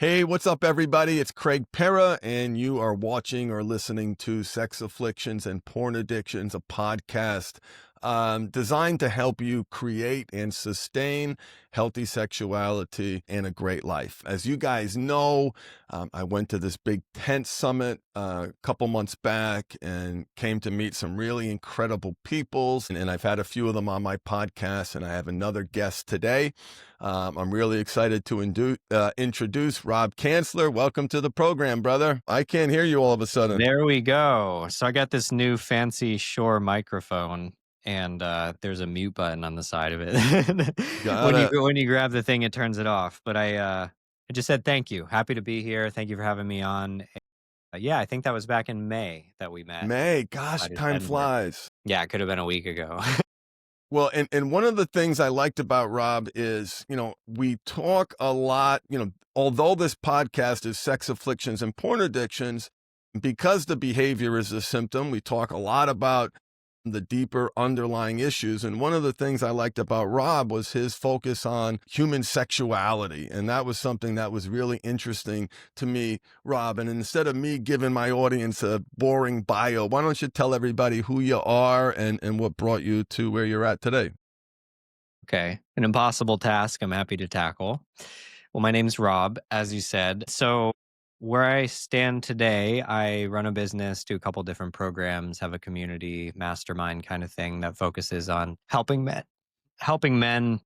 Hey, what's up, everybody? It's Craig Pera, and you are watching or listening to Sex Afflictions and Porn Addictions, a podcast designed to help you create and sustain healthy sexuality and a great life. As you guys know, I went to this big tent summit a couple months back and came to meet some really incredible people. And I've had a few of them on my podcast, and I have another guest today. I'm really excited to introduce Rob Kansler. Welcome to the program, brother. I can't hear you all of a sudden. There we go. So I got this new fancy Shure microphone, and there's a mute button on the side of it. Got when you it. when you grab the thing, it turns it off. But I just said thank you. Happy to be here. Thank you for having me on. Yeah, I think that was back in May that we met. May, gosh, Out in time Denver. flies. Yeah, it could have been a week ago. Well, and one of the things I liked about Rob is, we talk a lot, although this podcast is sex afflictions and porn addictions, because the behavior is a symptom, we talk a lot about the deeper underlying issues. And one of the things I liked about Rob was his focus on human sexuality. And that was something that was really interesting to me, Rob. And instead of me giving my audience a boring bio, why don't you tell everybody who you are and what brought you to where you're at today? Okay, an impossible task I'm happy to tackle. Well, my name's Rob, as you said. So, where I stand today, I run a business, do a couple different programs, have a community mastermind kind of thing that focuses on helping men,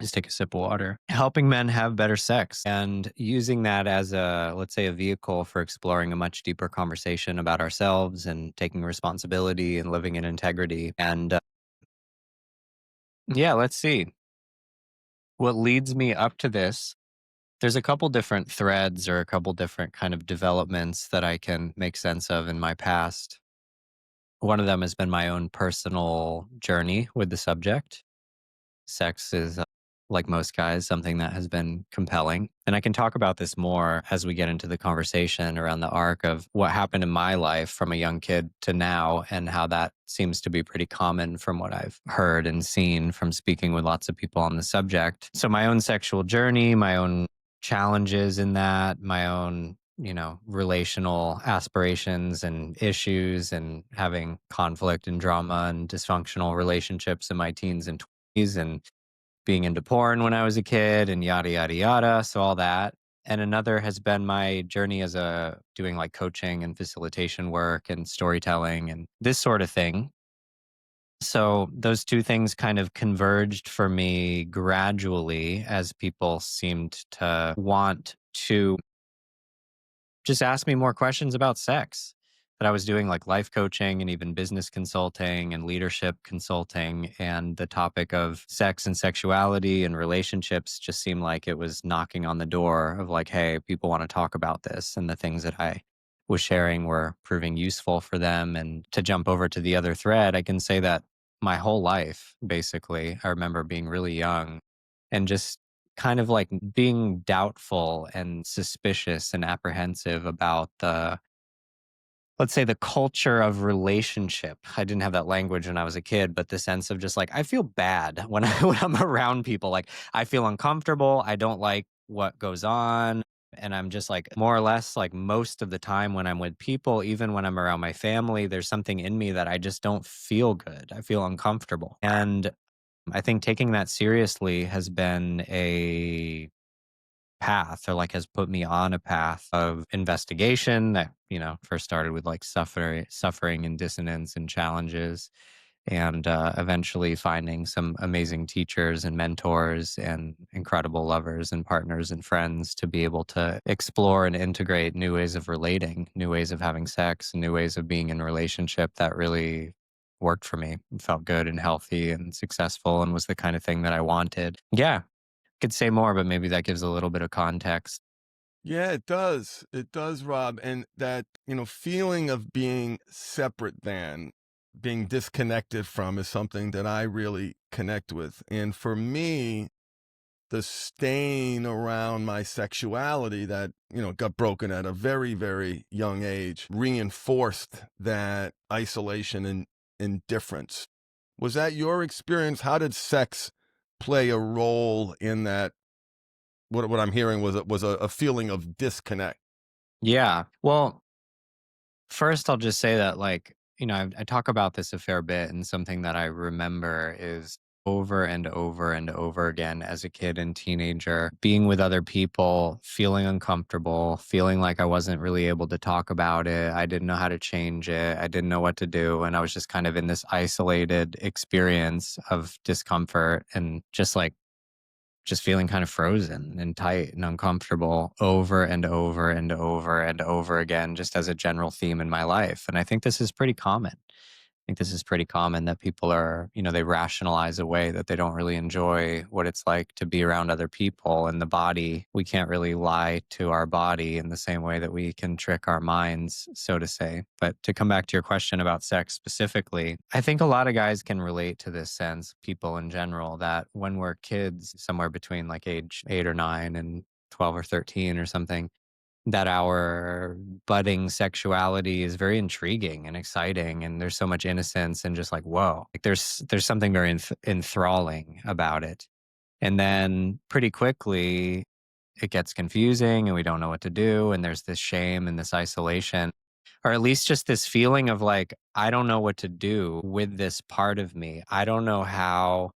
just take a sip of water, helping men have better sex and using that as let's say, a vehicle for exploring a much deeper conversation about ourselves and taking responsibility and living in integrity. And yeah, let's see. What leads me up to this, there's a couple different threads or a couple different kind of developments that I can make sense of in my past. One of them has been my own personal journey with the subject. Sex is, like most guys, something that has been compelling. And I can talk about this more as we get into the conversation around the arc of what happened in my life from a young kid to now, and how that seems to be pretty common from what I've heard and seen from speaking with lots of people on the subject. So, my own sexual journey, my own challenges in that, my own relational aspirations and issues, and having conflict and drama and dysfunctional relationships in my teens and 20s, and being into porn when I was a kid, and yada, yada, yada. So all that. And another has been my journey as doing like coaching and facilitation work and storytelling and this sort of thing. So those two things kind of converged for me gradually as people seemed to want to just ask me more questions about sex. That I was doing like life coaching and even business consulting and leadership consulting. And the topic of sex and sexuality and relationships just seemed like it was knocking on the door of like, hey, people want to talk about this. And the things that I was sharing were proving useful for them. And to jump over to the other thread, I can say that my whole life, basically, I remember being really young and just kind of like being doubtful and suspicious and apprehensive about let's say, the culture of relationship. I didn't have that language when I was a kid, but the sense of just like, I feel bad when when I'm around people. Like, I feel uncomfortable. I don't like what goes on. And I'm just like, more or less, like most of the time when I'm with people, even when I'm around my family, there's something in me that I just don't feel good. I feel uncomfortable. And I think taking that seriously has been a path, or like has put me on a path of investigation that, first started with like suffering and dissonance and challenges, and eventually finding some amazing teachers and mentors and incredible lovers and partners and friends to be able to explore and integrate new ways of relating, new ways of having sex, and new ways of being in relationship that really worked for me and felt good and healthy and successful and was the kind of thing that I wanted. Yeah, could say more, but maybe that gives a little bit of context. Yeah, it does. It does, Rob. And that, feeling of being separate than, being disconnected from is something that I really connect with. And for me, the stain around my sexuality that, got broken at a very, very young age reinforced that isolation and indifference. Was that your experience? How did sex play a role in that what I'm hearing was a feeling of disconnect. Yeah. Well, first, I'll just say that, like, I talk about this a fair bit, and something that I remember is over and over and over again as a kid and teenager, being with other people, feeling uncomfortable, feeling like I wasn't really able to talk about it. I didn't know how to change it. I didn't know what to do. And I was just kind of in this isolated experience of discomfort and just feeling kind of frozen and tight and uncomfortable over and over and over and over again, just as a general theme in my life. And I think this is pretty common. I think this is pretty common that people are, they rationalize away that they don't really enjoy what it's like to be around other people. And the body, we can't really lie to our body in the same way that we can trick our minds, so to say. But to come back to your question about sex specifically, I think a lot of guys can relate to this sense, people in general, that when we're kids, somewhere between like age 8 or 9 and 12 or 13 or something, that our budding sexuality is very intriguing and exciting, and there's so much innocence and just like, whoa, like there's something very enthralling about it. And then pretty quickly it gets confusing and we don't know what to do, and there's this shame and this isolation, or at least just this feeling of like, I don't know what to do with this part of me. I don't know how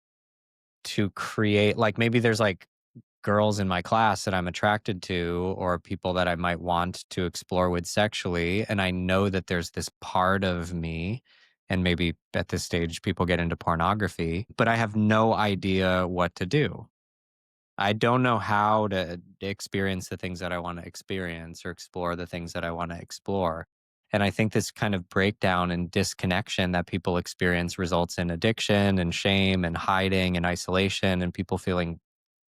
to create, like, maybe there's like girls in my class that I'm attracted to, or people that I might want to explore with sexually. And I know that there's this part of me, and maybe at this stage people get into pornography, but I have no idea what to do. I don't know how to experience the things that I want to experience or explore the things that I want to explore. And I think this kind of breakdown and disconnection that people experience results in addiction and shame and hiding and isolation, and people feeling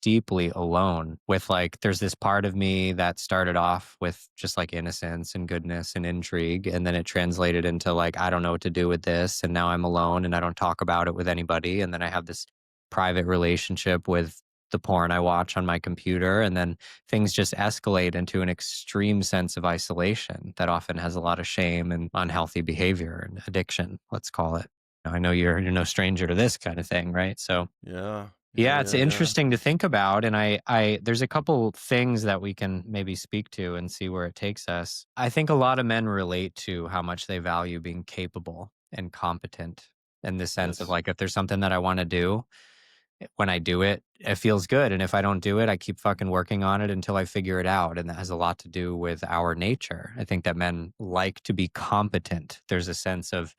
deeply alone with, like, there's this part of me that started off with just like innocence and goodness and intrigue, and then it translated into like, I don't know what to do with this, and now I'm alone and I don't talk about it with anybody, and then I have this private relationship with the porn I watch on my computer, and then things just escalate into an extreme sense of isolation that often has a lot of shame and unhealthy behavior and addiction, let's call it. I know you're no stranger to this kind of thing, right? So Yeah, yeah, yeah, it's yeah, yeah. interesting to think about, and I there's a couple things that we can maybe speak to and see where it takes us. I think a lot of men relate to how much they value being capable and competent, in the sense of Yes. like, if there's something that I want to do, when I do it, it feels good. And if I don't do it, I keep fucking working on it until I figure it out. And that has a lot to do with our nature. I think that men like to be competent. There's a sense of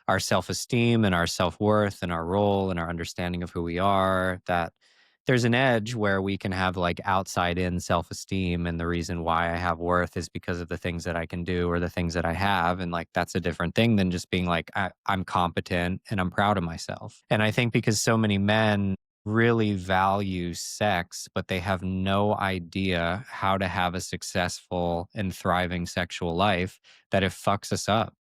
our self esteem and our self worth and our role and our understanding of who we are, that there's an edge where we can have like outside in self esteem. And the reason why I have worth is because of the things that I can do or the things that I have. And like, that's a different thing than just being like, I'm competent and I'm proud of myself. And I think because so many men really value sex, but they have no idea how to have a successful and thriving sexual life, that it fucks us up.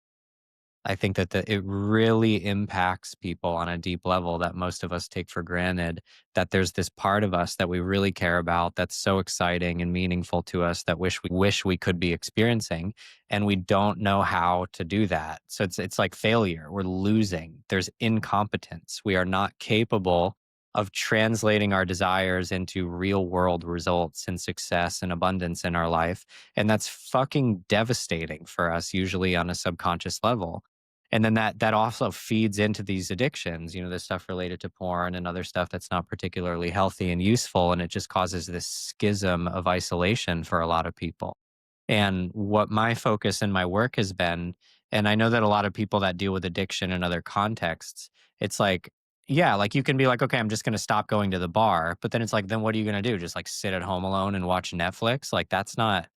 I think that it really impacts people on a deep level that most of us take for granted, that there's this part of us that we really care about, that's so exciting and meaningful to us, that wish we could be experiencing, and we don't know how to do that. So it's like failure. We're losing. There's incompetence. We are not capable of translating our desires into real world results and success and abundance in our life. And that's fucking devastating for us, usually on a subconscious level. And then that also feeds into these addictions, this stuff related to porn and other stuff that's not particularly healthy and useful. And it just causes this schism of isolation for a lot of people. And what my focus in my work has been, and I know that a lot of people that deal with addiction in other contexts, it's like, yeah, like you can be like, okay, I'm just going to stop going to the bar. But then it's like, then what are you going to do? Just like sit at home alone and watch Netflix? Like, that's not,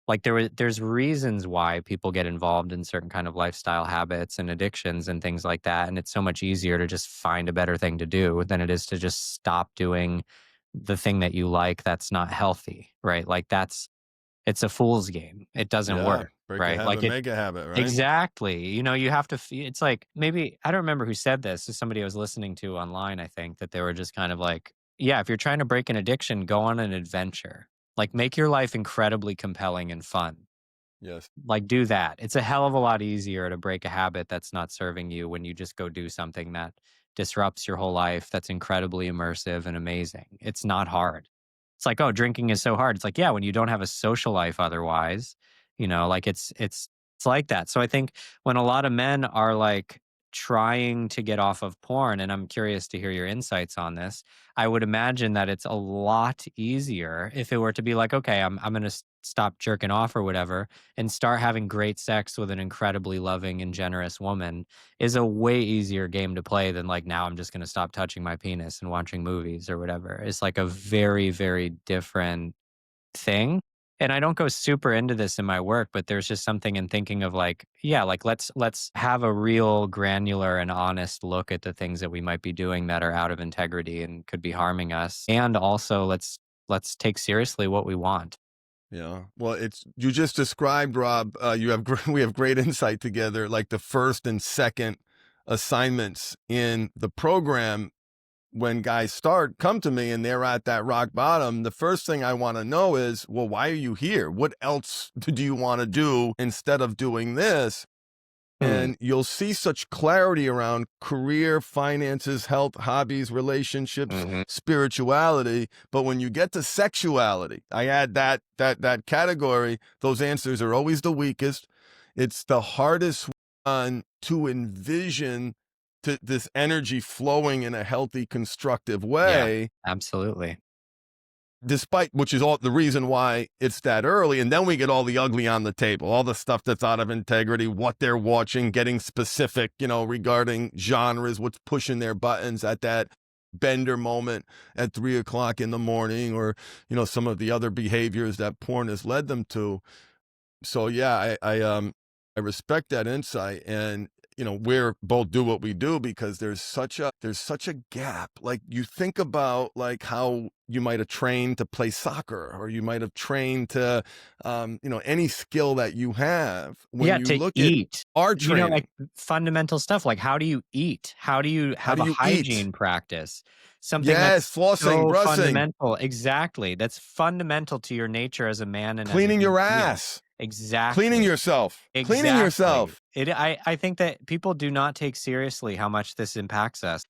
like, there's reasons why people get involved in certain kind of lifestyle habits and addictions and things like that. And it's so much easier to just find a better thing to do than it is to just stop doing the thing that you like that's not healthy, right? Like, it's a fool's game. It doesn't Yeah. work, Break a right? habit, Like, make a habit, right? exactly. You have to, it's like, maybe, I don't remember who said this. It's somebody I was listening to online, I think, that they were just kind of like, yeah, if you're trying to break an addiction, go on an adventure. Like, make your life incredibly compelling and fun. Yes. Like, do that. It's a hell of a lot easier to break a habit that's not serving you when you just go do something that disrupts your whole life, that's incredibly immersive and amazing. It's not hard. It's like, "Oh, drinking is so hard." It's like, yeah, when you don't have a social life otherwise, like it's like that. So I think when a lot of men are like trying to get off of porn, and I'm curious to hear your insights on this, I would imagine that it's a lot easier if it were to be like, okay, I'm going to stop jerking off or whatever and start having great sex with an incredibly loving and generous woman is a way easier game to play than like now I'm just going to stop touching my penis and watching movies or whatever. It's like a very, very different thing. And I don't go super into this in my work, but there's just something in thinking of like, yeah, like let's have a real granular and honest look at the things that we might be doing that are out of integrity and could be harming us. And also let's take seriously what we want. Yeah. Well, it's you just described, Rob. We have great insight together. Like the first and second assignments in the program, when guys come to me and they're at that rock bottom, the first thing I want to know is, well, why are you here? What else do you want to do instead of doing this? Hmm. And you'll see such clarity around career, finances, health, hobbies, relationships, Hmm. spirituality. But when you get to sexuality, I add that category, those answers are always the weakest. It's the hardest one to envision this energy flowing in a healthy, constructive Yeah, way, absolutely. despite which is all the reason why it's that early. And then we get all the ugly on the table, all the stuff that's out of integrity, what they're watching, getting specific, regarding genres, what's pushing their buttons at that bender moment at 3 o'clock in the morning, or some of the other behaviors that porn has led them to. So yeah, I respect that insight. And we're both do what we do because there's such a gap. Like, you think about like how you might have trained to play soccer, or you might have trained to any skill that you have. When Yeah, you to look at eat. our Like training, fundamental stuff, like how do you eat? How do you how have do a you eat? hygiene practice? Something that's Yes, flossing, so brushing, fundamental. Exactly. That's fundamental to your nature as a man and as a cleaning human your being. ass, cleaning Exactly. yourself, cleaning Exactly. yourself. I think that people do not take seriously how much this impacts us.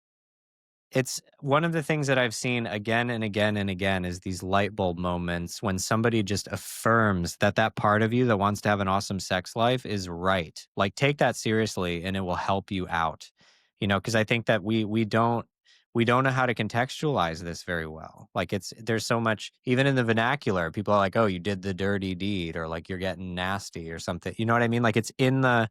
It's one of the things that I've seen again and again and again is these light bulb moments when somebody just affirms that that part of you that wants to have an awesome sex life is right. Like, take that seriously and it will help you out. Because I think that we don't know how to contextualize this very well. Like, there's so much even in the vernacular, people are like, "Oh, you did the dirty deed," or like you're getting nasty or something. You know what I mean? Like, it's in the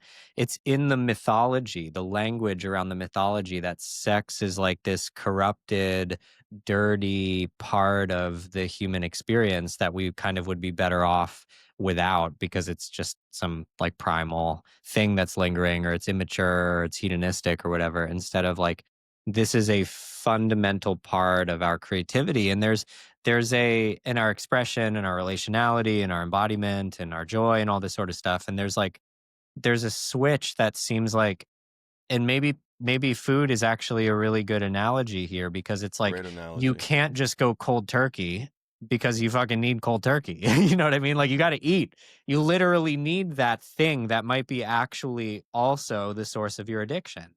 mythology, the language around the mythology that sex is like this corrupted, dirty part of the human experience that we kind of would be better off without because it's just some like primal thing that's lingering or it's immature or it's hedonistic or whatever instead of like this is a fundamental part of our creativity and there's a in our expression and our relationality and our embodiment and our joy and all this sort of stuff and there's a switch that seems like and maybe food is actually a really good analogy here because it's like Great you analogy. can't just go cold turkey because you fucking need cold turkey. You know what I mean? Like you got to eat. You literally need that thing that might be actually also the source of your addiction.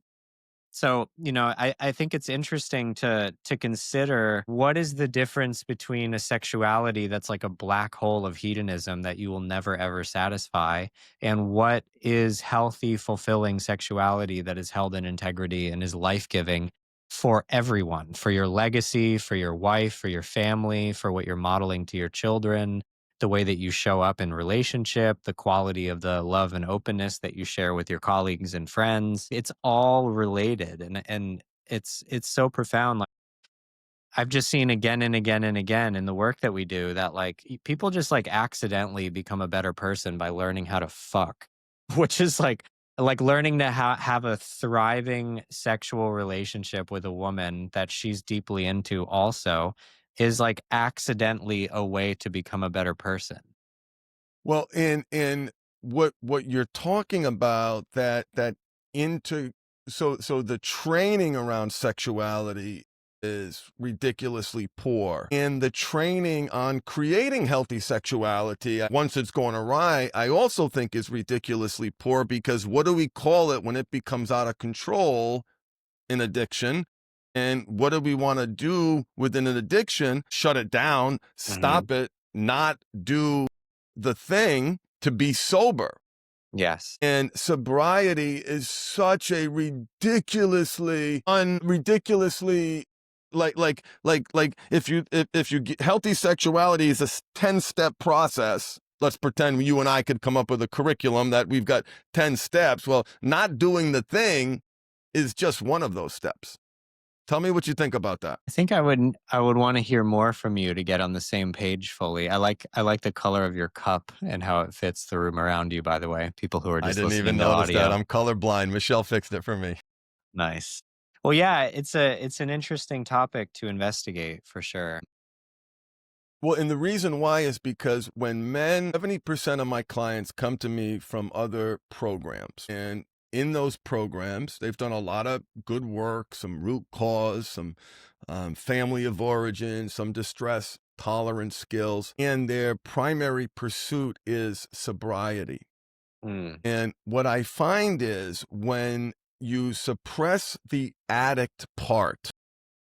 So, I think it's interesting to consider what is the difference between a sexuality that's like a black hole of hedonism that you will never ever satisfy, and what is healthy, fulfilling sexuality that is held in integrity and is life giving for everyone, for your legacy, for your wife, for your family, for what you're modeling to your children, the way that you show up in relationship, the quality of the love and openness that you share with your colleagues and friends. It's all related and it's so profound. Like I've just seen again and again and again in the work that we do that like people just like accidentally become a better person by learning how to fuck, which is like learning to have a thriving sexual relationship with a woman that she's deeply into also is like accidentally a way to become a better person. Well, in what you're talking about, that into so the training around sexuality is ridiculously poor. And the training on creating healthy sexuality, once it's gone awry, I also think is ridiculously poor, because what do we call it when it becomes out of control? An addiction. And what do we want to do within an addiction? Shut it down, Hmm. stop it, not do the thing to be sober. Yes. And sobriety is such a ridiculously like if you get healthy sexuality is a 10-step process. Let's pretend you and I could come up with a curriculum that we've got 10 steps. Well, not doing the thing is just one of those steps. Tell me what you think about that. I think I would want to hear more from you to get on the same page fully. I like the color of your cup and how it fits the room around you, by the way. People who are I just didn't even listening to notice that. audio. I'm colorblind. Michelle fixed it for me. Nice. Well, yeah, it's an interesting topic to investigate for sure. Well, and the reason why is because when 70% of my clients come to me from other programs, and in those programs, they've done a lot of good work, some root cause, some family of origin, some distress tolerance skills, and their primary pursuit is sobriety. Mm, And what I find is when you suppress the addict part,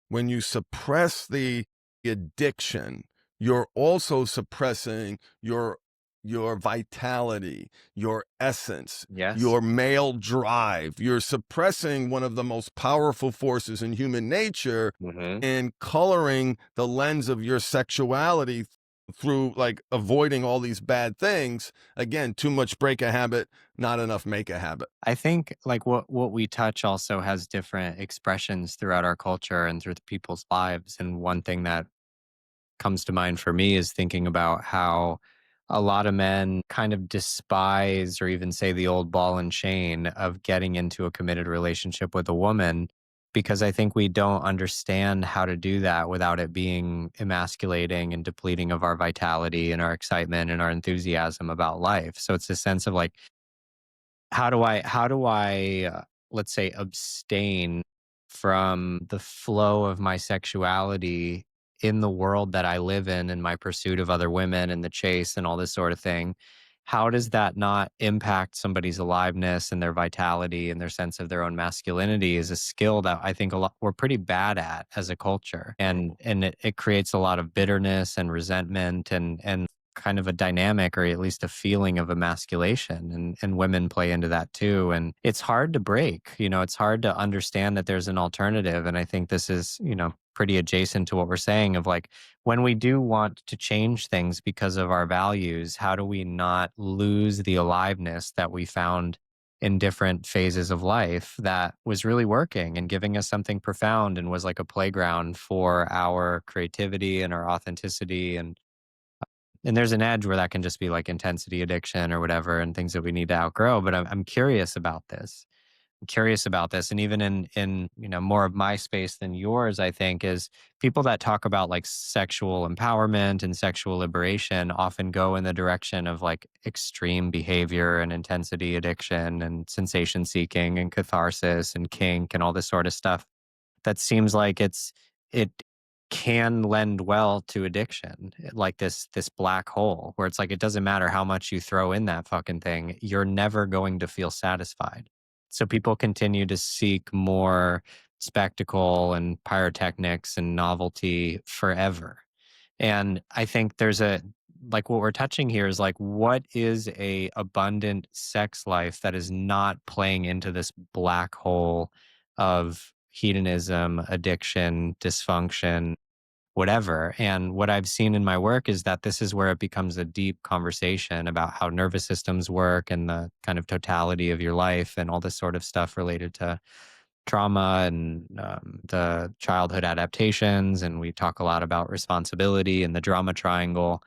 when you suppress the addiction, you're also suppressing your vitality, your essence, yes. your male drive. You're suppressing one of the most powerful forces in human nature Hmm. and coloring the lens of your sexuality through like avoiding all these bad things. Again, too much break a habit, not enough make a habit. I think like what we touch also has different expressions throughout our culture and through the people's lives. And one thing that comes to mind for me is thinking about how a lot of men kind of despise or even say the old ball and chain of getting into a committed relationship with a woman, because I think we don't understand how to do that without it being emasculating and depleting of our vitality and our excitement and our enthusiasm about life. So it's a sense of like, how do I let's say abstain from the flow of my sexuality in the world that I live in my pursuit of other women and the chase and all this sort of thing? How does that not impact somebody's aliveness and their vitality and their sense of their own masculinity is a skill that I think a lot we're pretty bad at as a culture. And it creates a lot of bitterness and resentment and kind of a dynamic or at least a feeling of emasculation, and women play into that too, and it's hard to break. It's hard to understand that there's an alternative, and I think this is pretty adjacent to what we're saying of like, when we do want to change things because of our values, how do we not lose the aliveness that we found in different phases of life that was really working and giving us something profound and was like a playground for our creativity and our authenticity, and there's an edge where that can just be like intensity addiction or whatever and things that we need to outgrow. But I'm curious about this. I'm curious about this. And even in more of my space than yours, I think, is people that talk about like sexual empowerment and sexual liberation often go in the direction of like extreme behavior and intensity addiction and sensation seeking and catharsis and kink and all this sort of stuff that seems like it can lend well to addiction, like this black hole where it's like it doesn't matter how much you throw in that fucking thing, you're never going to feel satisfied. So people continue to seek more spectacle and pyrotechnics and novelty forever. And I think there's a like what we're touching here is like, what is a abundant sex life that is not playing into this black hole of hedonism, addiction, dysfunction, whatever. And what I've seen in my work is that this is where it becomes a deep conversation about how nervous systems work and the kind of totality of your life and all this sort of stuff related to trauma and the childhood adaptations. And we talk a lot about responsibility and the drama triangle,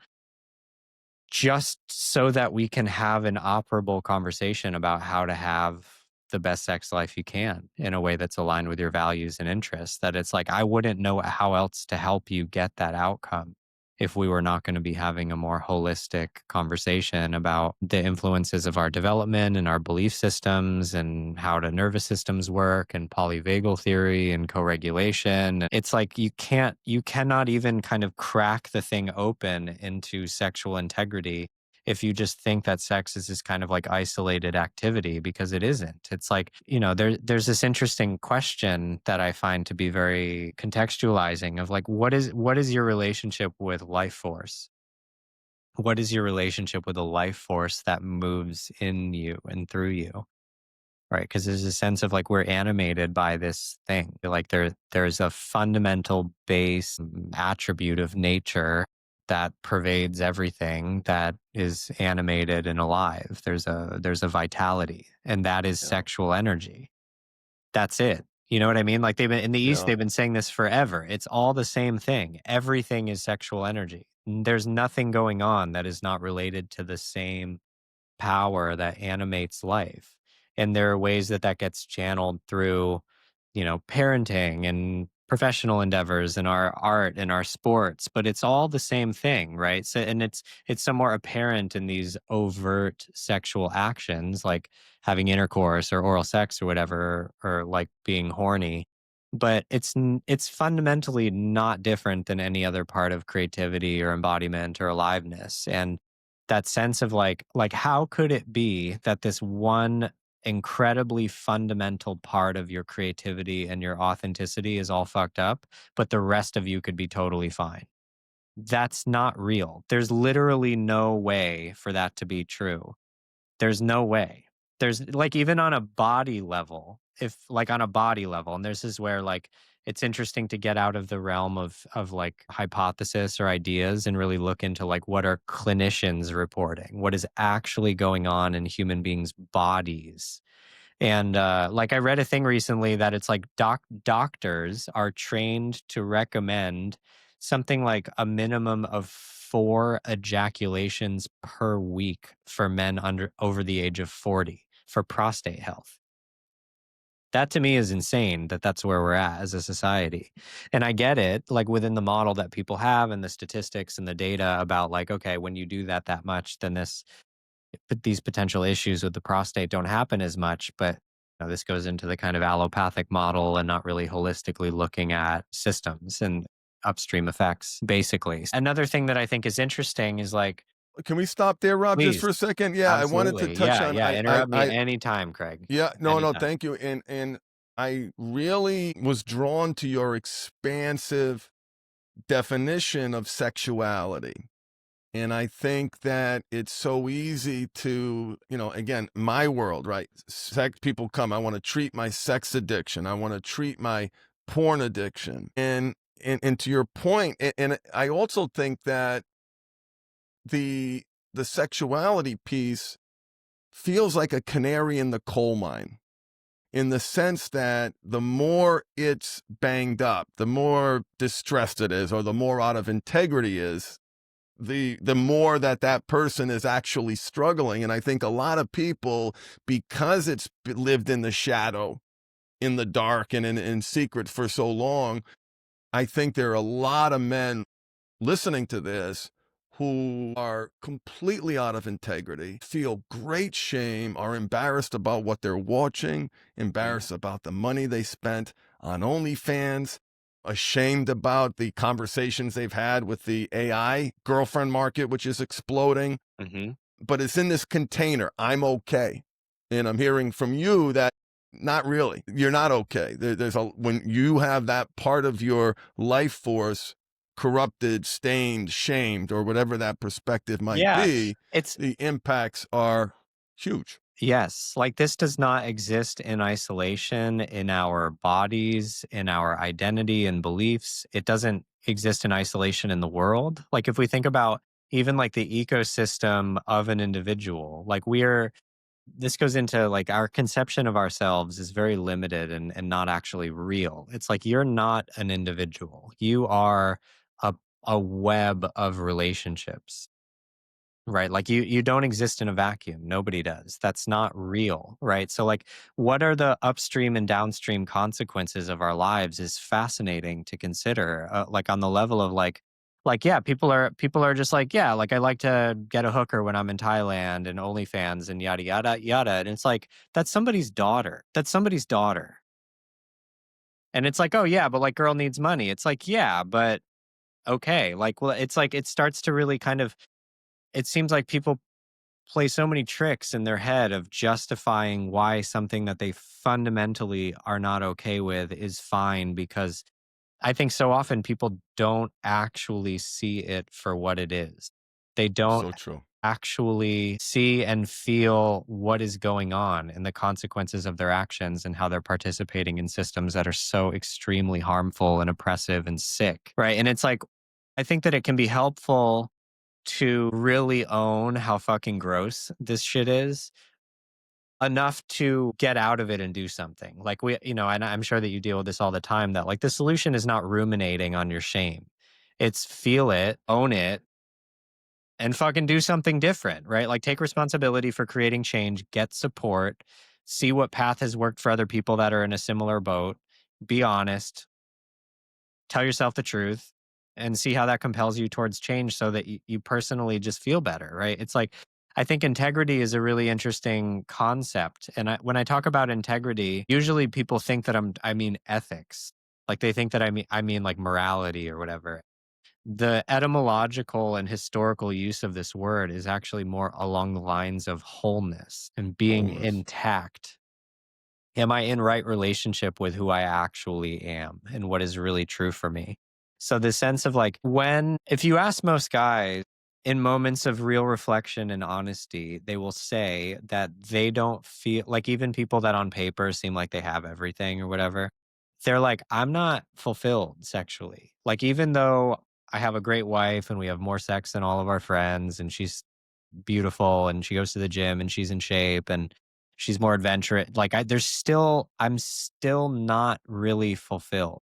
just so that we can have an operable conversation about how to have the best sex life you can in a way that's aligned with your values and interests. That it's like, I wouldn't know how else to help you get that outcome if we were not going to be having a more holistic conversation about the influences of our development and our belief systems and how the nervous systems work and polyvagal theory and co-regulation. It's like you cannot even kind of crack the thing open into sexual integrity if you just think that sex is this kind of like isolated activity, because it isn't. It's like, you know, there's this interesting question that I find to be very contextualizing of like, what is your relationship with life force? What is your relationship with a life force that moves in you and through you? Right, because there's a sense of like we're animated by this thing. Like there's a fundamental base attribute of nature that pervades everything that is animated and alive. There's a vitality, and that is Yeah. sexual energy. That's it. You know what I mean? Like they've been in the East, Yeah. they've been saying this forever. It's all the same thing. Everything is sexual energy. There's nothing going on that is not related to the same power that animates life. And there are ways that that gets channeled through, you know, parenting and professional endeavors and our art and our sports, but it's all the same thing, right? So, and it's somewhat apparent in these overt sexual actions like having intercourse or oral sex or whatever, or like being horny. But it's fundamentally not different than any other part of creativity or embodiment or aliveness. And that sense of like how could it be that this one incredibly fundamental part of your creativity and your authenticity is all fucked up, but the rest of you could be totally fine? That's not real. There's literally no way for that to be true. There's no way. There's like even on a body level, if like on a body level, and this is where like it's interesting to get out of the realm of like hypothesis or ideas and really look into like what are clinicians reporting, what is actually going on in human beings' bodies. And like I read a thing recently that it's like doctors are trained to recommend something like a minimum of 4 ejaculations per week for men under over the age of 40 for prostate health. That to me is insane that that's where we're at as a society. And I get it, like within the model that people have and the statistics and the data about like, okay, when you do that that much, then but these potential issues with the prostate don't happen as much. But you know, this goes into the kind of allopathic model and not really holistically looking at systems and upstream effects, basically. Another thing that I think is interesting is like, Can we stop there, Rob, just please, for a second? Yeah, I wanted to absolutely. touch Yeah, on yeah. Interrupt me anytime, Craig. yeah, no, no, Anytime. thank you. And I really was drawn to your expansive definition of sexuality. And I think that it's so easy to, again, my world, right? Sex people come, I want to treat my sex addiction. I want to treat my porn addiction. And to your point, and I also think that the the sexuality piece feels like a canary in the coal mine, in the sense that the more it's banged up, the more distressed it is, or the more out of integrity is, the more that that person is actually struggling. And I think a lot of people, because it's lived in the shadow, in the dark, and in secret for so long, I think there are a lot of men listening to this who are completely out of integrity, feel great shame, are embarrassed about what they're watching, embarrassed about the money they spent on OnlyFans, ashamed about the conversations they've had with the AI girlfriend market, which is exploding. Mm-hmm. But it's in this container. I'm okay. And I'm hearing from you that not really. You're not okay. When you have that part of your life force corrupted, stained, shamed, or whatever that perspective might Yeah. be, It's the impacts are huge. Yes, like this does not exist in isolation in our bodies, in our identity and beliefs. It doesn't exist in isolation in the world. Like if we think about even like the ecosystem of an individual, like this goes into like our conception of ourselves is very limited and not actually real. It's like you're not an individual. You are a a web of relationships. Right. Like you don't exist in a vacuum. Nobody does. That's not real. Right. So like what are the upstream and downstream consequences of our lives is fascinating to consider. Like on the level of yeah, people are just like, yeah, like I like to get a hooker when I'm in Thailand and OnlyFans and yada yada yada. And it's like that's somebody's daughter. That's somebody's daughter. And it's like, oh yeah, but like girl needs money. It's like, yeah, but okay. Like, well, it's like it starts to really kind of it seems like people play so many tricks in their head of justifying why something that they fundamentally are not okay with is fine, because I think so often people don't actually see it for what it is. They don't So true. actually see and feel what is going on and the consequences of their actions and how they're participating in systems that are so extremely harmful and oppressive and sick. Right. And it's like, I think that it can be helpful to really own how fucking gross this shit is, enough to get out of it and do something. Like and I'm sure that you deal with this all the time, that like the solution is not ruminating on your shame. It's feel it, own it, and fucking do something different, right? Like take responsibility for creating change, get support, see what path has worked for other people that are in a similar boat, be honest, tell yourself the truth, and see how that compels you towards change so that you personally just feel better, right? It's like, I think integrity is a really interesting concept. And when I talk about integrity, usually people think that I mean ethics. Like they think that I mean like morality or whatever. The etymological and historical use of this word is actually more along the lines of wholeness and being Wholeness. intact. Am I in right relationship with who I actually am and what is really true for me? So the sense of like, if you ask most guys in moments of real reflection and honesty, they will say that they don't feel like, even people that on paper seem like they have everything or whatever, they're like, I'm not fulfilled sexually. Like, even though I have a great wife and we have more sex than all of our friends and she's beautiful and she goes to the gym and she's in shape and she's more adventurous. Like I'm still not really fulfilled.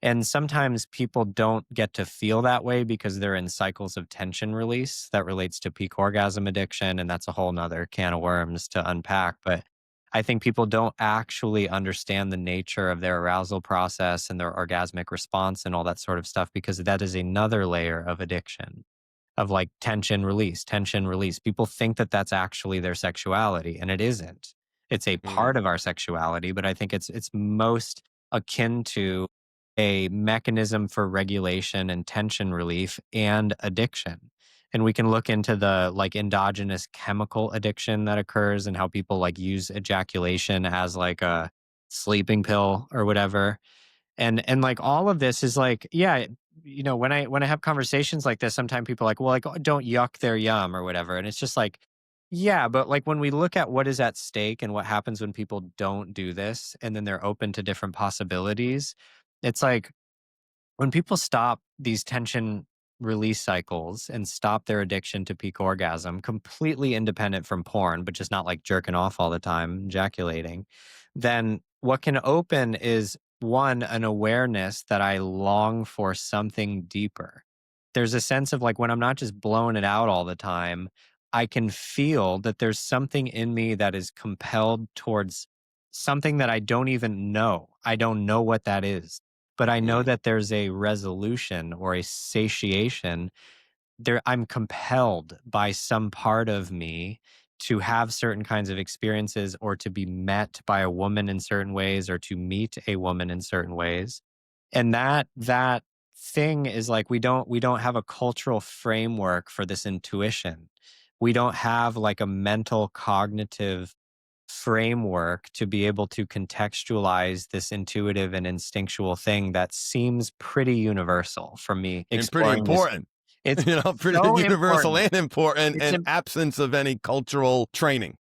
And sometimes people don't get to feel that way because they're in cycles of tension release that relates to peak orgasm addiction. And that's a whole nother can of worms to unpack. But I think people don't actually understand the nature of their arousal process and their orgasmic response and all that sort of stuff, because that is another layer of addiction, of like tension release, tension release. People think that that's actually their sexuality, and it isn't. It's a part Mm. of our sexuality, but I think it's most akin to a mechanism for regulation and tension relief and addiction. And we can look into the like endogenous chemical addiction that occurs and how people like use ejaculation as like a sleeping pill or whatever. And like all of this is like, yeah, when I have conversations like this, sometimes people are like, well, like, "Oh, don't yuck their yum," or whatever. And it's just like, yeah, but like when we look at what is at stake and what happens when people don't do this and then they're open to different possibilities, it's like when people stop these tension release cycles and stop their addiction to peak orgasm, completely independent from porn, but just not like jerking off all the time, ejaculating, then what can open is, one, an awareness that I long for something deeper. There's a sense of like when I'm not just blowing it out all the time, I can feel that there's something in me that is compelled towards something that I don't even know. I don't know what that is, but I know Mm. that there's a resolution or a satiation there. I'm compelled by some part of me to have certain kinds of experiences or to be met by a woman in certain ways or to meet a woman in certain ways. And that thing is like we don't have a cultural framework for this intuition. We don't have like a mental cognitive framework to be able to contextualize this intuitive and instinctual thing that seems pretty universal from me And pretty exploring this. important. It's Pretty so universal important. and important, It's and absence of any cultural training.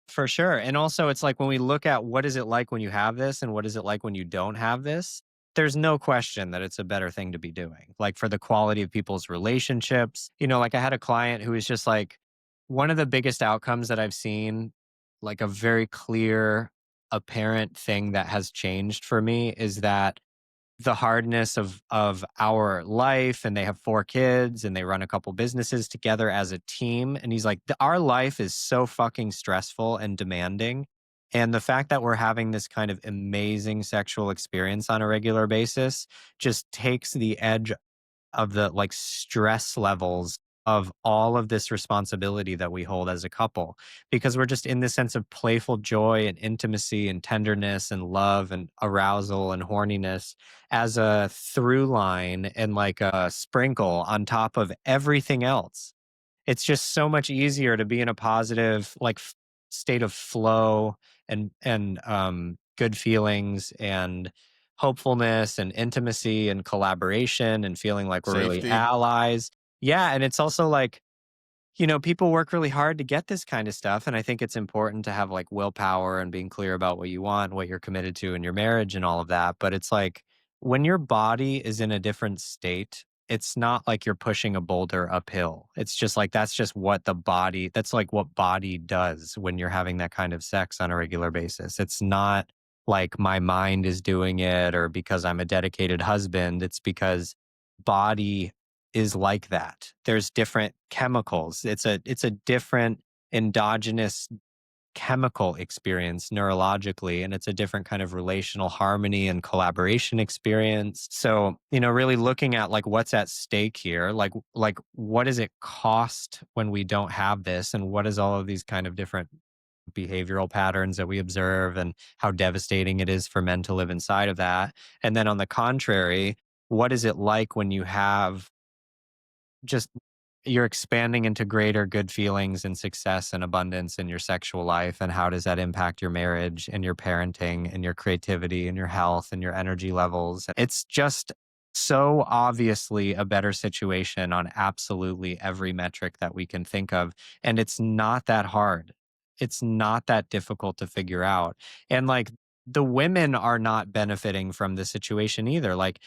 For sure. And also, it's like when we look at what is it like when you have this and what is it like when you don't have this, there's no question that it's a better thing to be doing. Like for the quality of people's relationships. Like I had a client who was just like, one of the biggest outcomes that I've seen, like a very clear, apparent thing that has changed for me is that the hardness of our life, and they have 4 kids and they run a couple businesses together as a team, and he's like, our life is so fucking stressful and demanding, and the fact that we're having this kind of amazing sexual experience on a regular basis just takes the edge of the like stress levels of all of this responsibility that we hold as a couple, because we're just in this sense of playful joy and intimacy and tenderness and love and arousal and horniness as a through line and like a sprinkle on top of everything else. it's just so much easier to be in a positive, like, state of flow and good feelings and hopefulness and intimacy and collaboration and feeling like we're really Safety. allies. Yeah, and it's also like, people work really hard to get this kind of stuff. And I think it's important to have like willpower and being clear about what you want, what you're committed to in your marriage and all of that. But it's like when your body is in a different state, it's not like you're pushing a boulder uphill. It's just like that's just what that's like what body does when you're having that kind of sex on a regular basis. It's not like my mind is doing it or because I'm a dedicated husband. It's because body is like that. There's different chemicals. It's a different endogenous chemical experience neurologically, and it's a different kind of relational harmony and collaboration experience. So, really looking at like what's at stake here, like what does it cost when we don't have this, and what is all of these kind of different behavioral patterns that we observe and how devastating it is for men to live inside of that. And then on the contrary, what is it like when you have just you're expanding into greater good feelings and success and abundance in your sexual life, and how does that impact your marriage and your parenting and your creativity and your health and your energy levels? It's just so obviously a better situation on absolutely every metric that we can think of, and it's not that hard. It's not that difficult to figure out. And like the women are not benefiting from the situation either. Like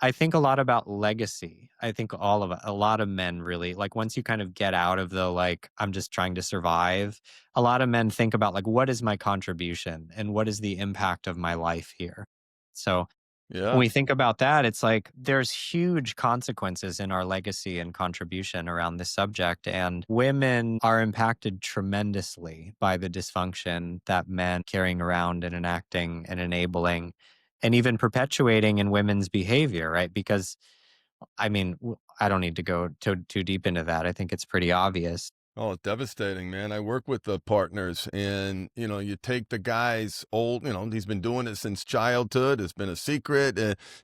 I think a lot about legacy. I think a lot of men really, like once you kind of get out of the like, I'm just trying to survive, a lot of men think about like, what is my contribution and what is the impact of my life here? So when Yeah. we think about that, it's like there's huge consequences in our legacy and contribution around this subject. And women are impacted tremendously by the dysfunction that men carrying around and enacting and enabling and even perpetuating in women's behavior, right? Because I mean, I don't need to go too deep into that. I think it's pretty obvious. Oh, it's devastating, man. I work with the partners, and you take the guy's old, he's been doing it since childhood. It's been a secret.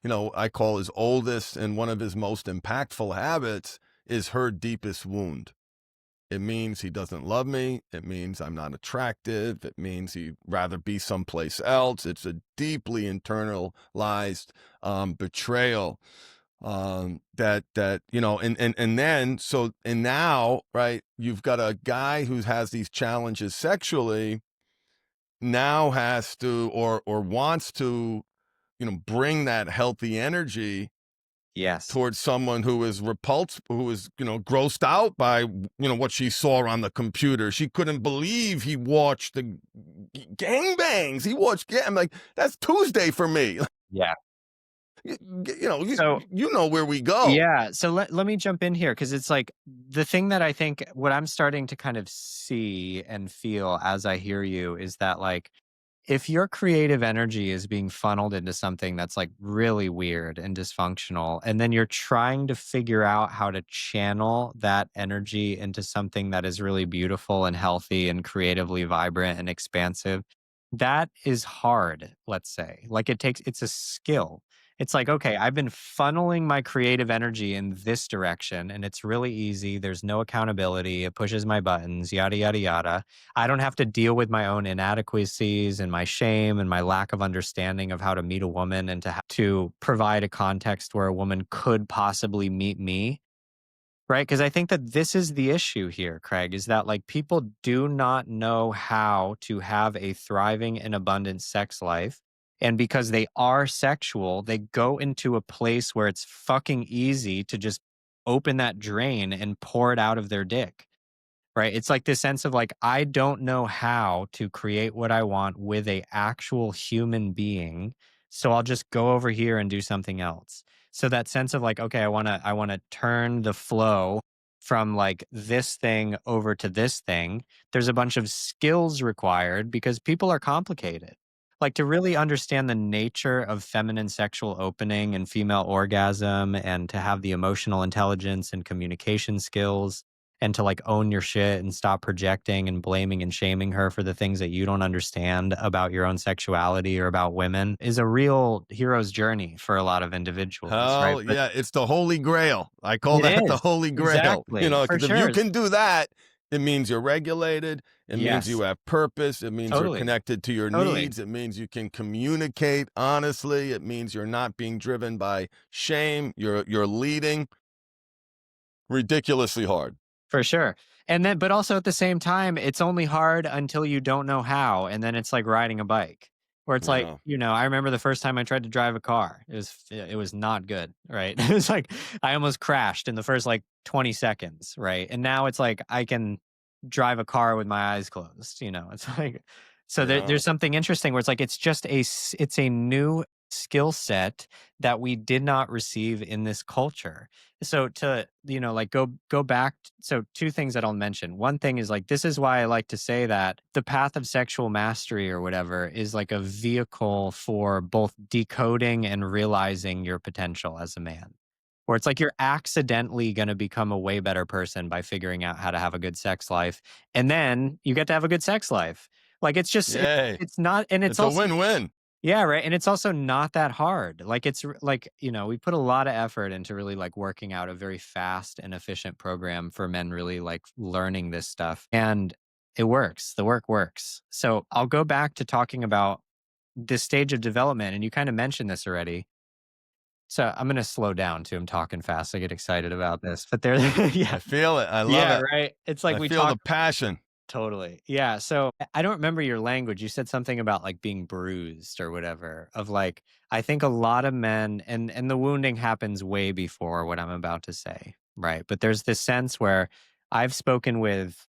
I call his oldest and one of his most impactful habits is her deepest wound. It means he doesn't love me. It means I'm not attractive. It means he'd rather be someplace else. It's a deeply internalized betrayal that and then so and now, right, you've got a guy who has these challenges sexually, now has to or wants to bring that healthy energy Yes. towards someone who is repulsed, who is grossed out by what she saw on the computer. She couldn't believe he watched the gangbangs. I'm like, that's Tuesday for me. Yeah. you, you know you, So you know where we go. yeah, so let me jump in here because it's like the thing that I think what I'm starting to kind of see and feel as I hear you is that like if your creative energy is being funneled into something that's like really weird and dysfunctional, and then you're trying to figure out how to channel that energy into something that is really beautiful and healthy and creatively vibrant and expansive, that is hard, let's say. Like it's a skill. It's like, okay, I've been funneling my creative energy in this direction and it's really easy. There's no accountability. It pushes my buttons, yada, yada, yada. I don't have to deal with my own inadequacies and my shame and my lack of understanding of how to meet a woman and to provide a context where a woman could possibly meet me. Right? Because I think that this is the issue here, Craig, is that like people do not know how to have a thriving and abundant sex life. And because they are sexual, they go into a place where it's fucking easy to just open that drain and pour it out of their dick. Right? It's like this sense of like, I don't know how to create what I want with a actual human being. So I'll just go over here and do something else. So that sense of like, okay, I want to turn the flow from like this thing over to this thing. There's a bunch of skills required because people are complicated. Like to really understand the nature of feminine sexual opening and female orgasm and to have the emotional intelligence and communication skills and to like own your shit and stop projecting and blaming and shaming her for the things that you don't understand about your own sexuality or about women is a real hero's journey for a lot of individuals, right? Hell But yeah, it's the holy grail. I call it that the is. holy grail, Exactly. For because if you sure. can do that, it means you're regulated, it means you Yes. have purpose, it means you're Totally. connected to your Totally. needs, it means you can communicate honestly, it means you're not being driven by shame, you're leading ridiculously hard. For sure. And then but also at the same time, it's only hard until you don't know how, and then it's like riding a bike. Where it's like, Yeah, I remember the first time I tried to drive a car. It was not good, right? It was like I almost crashed in the first like 20 seconds, right? And now it's like I can drive a car with my eyes closed. It's like so yeah. there's something interesting where it's like it's a new skill set that we did not receive in this culture. So to like go back so two things that I'll mention. One thing is like this is why I like to say that the path of sexual mastery or whatever is like a vehicle for both decoding and realizing your potential as a man. Where it's like you're accidentally going to become a way better person by figuring out how to have a good sex life, and then you get to have a good sex life. Like it's just Yay. it's not, and it's It's a also win-win. yeah, right, and it's also not that hard. Like, we put a lot of effort into really, like, working out a very fast and efficient program for men really, like, learning this stuff, and it works. The work works. So, I'll go back to talking about this stage of development, and you kinda mentioned this already. So, I'm gonna slow down too. I'm talking fast. I get excited about this, but there yeah. I feel it, I love Yeah, it. right? It's like I we feel talk the passion. Totally. Yeah. So I don't remember your language. You said something about like being bruised or whatever. Of like, I think a lot of men and the wounding happens way before what I'm about to say. Right. But there's this sense where I've spoken with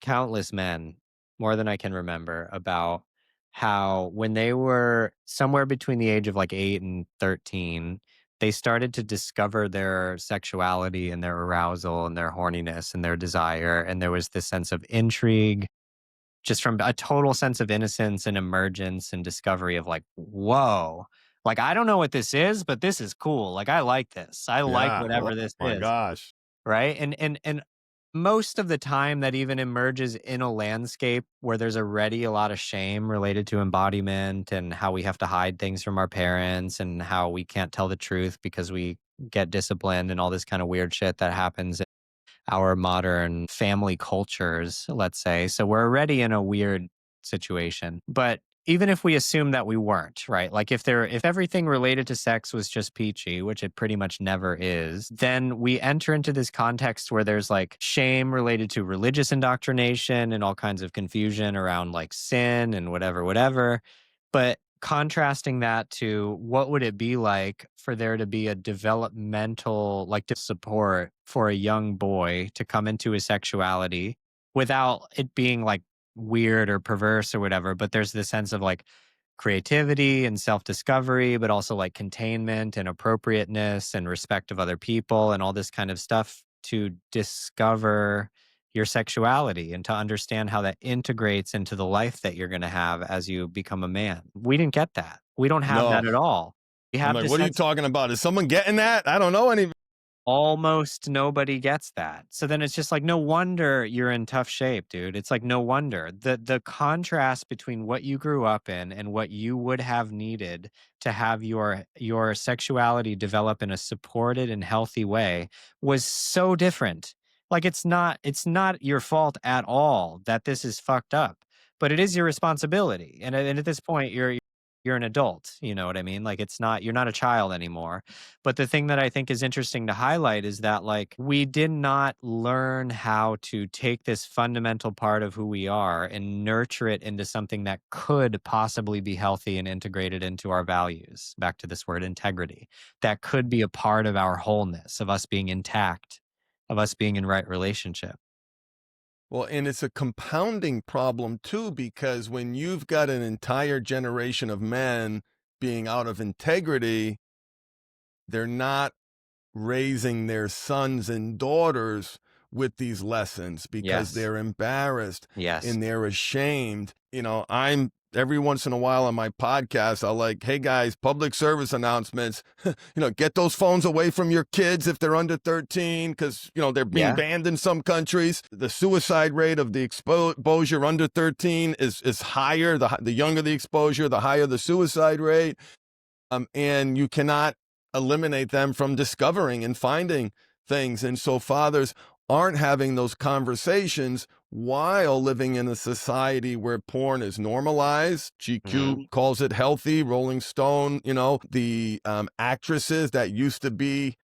countless men, more than I can remember, about how when they were somewhere between the age of like 8 and 13, they started to discover their sexuality and their arousal and their horniness and their desire. And there was this sense of intrigue, just from a total sense of innocence and emergence and discovery of like, whoa, like, I don't know what this is, but this is cool. Like, I like this. I like Yeah, oh whatever this my is. gosh. Right? And most of the time that even emerges in a landscape where there's already a lot of shame related to embodiment and how we have to hide things from our parents and how we can't tell the truth because we get disciplined and all this kind of weird shit that happens in our modern family cultures, let's say. So we're already in a weird situation. But even if we assume that we weren't, right? Like if everything related to sex was just peachy, which it pretty much never is, then we enter into this context where there's like shame related to religious indoctrination and all kinds of confusion around like sin and whatever. But contrasting that to what would it be like for there to be a developmental like support for a young boy to come into his sexuality without it being like weird or perverse or whatever, but there's this sense of like creativity and self-discovery, but also like containment and appropriateness and respect of other people and all this kind of stuff to discover your sexuality and to understand how that integrates into the life that you're going to have as you become a man. We didn't get that. We don't have No. that at all. We I'm have like, this "What are you sense talking about? Is someone getting that? I don't know any." almost nobody gets that. So then it's just like no wonder you're in tough shape, dude. It's like no wonder. The contrast between what you grew up in and what you would have needed to have your sexuality develop in a supported and healthy way was so different. Like it's not your fault at all that this is fucked up, but it is your responsibility. And at this point you're an adult, you know what I mean? Like you're not a child anymore. But the thing that I think is interesting to highlight is that, like, we did not learn how to take this fundamental part of who we are and nurture it into something that could possibly be healthy and integrated into our values. Back to this word integrity. That could be a part of our wholeness, of us being intact, of us being in right relationship. Well, and it's a compounding problem too, because when you've got an entire generation of men being out of integrity, they're not raising their sons and daughters with these lessons because Yes. they're embarrassed Yes. and they're ashamed. I'm every once in a while on my podcast, I'll like, hey guys, public service announcements, get those phones away from your kids if they're under 13, because, they're being banned in some countries. The suicide rate of the exposure under 13 is higher. The younger the exposure, the higher the suicide rate. And you cannot eliminate them from discovering and finding things. And so fathers aren't having those conversations while living in a society where porn is normalized. GQ calls it healthy. Rolling Stone, the actresses that used to be,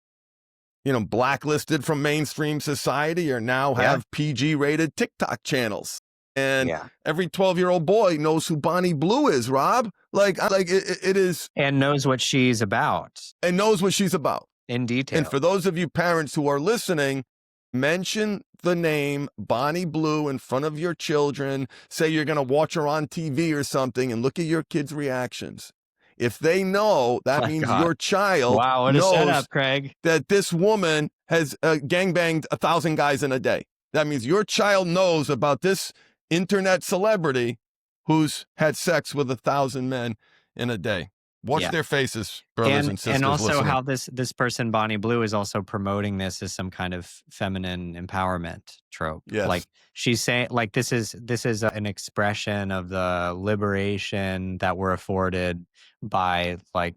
blacklisted from mainstream society are now have PG rated TikTok channels. And every 12-year-old boy knows who Bonnie Blue is, Rob. It is. And knows what she's about. And knows what she's about. In detail. And for those of you parents who are listening, mention the name Bonnie Blue in front of your children. Say you're going to watch her on TV or something and look at your kids' reactions. If they know, that means your child knows setup, Craig. that this woman has gangbanged 1,000 guys in a day. That means your child knows about this internet celebrity who's had sex with 1,000 men in a day. Watch their faces, brothers and sisters. And also listening. how this person, Bonnie Blue, is also promoting this as some kind of feminine empowerment trope. Yes. Like she's saying, like this is an expression of the liberation that we're afforded by like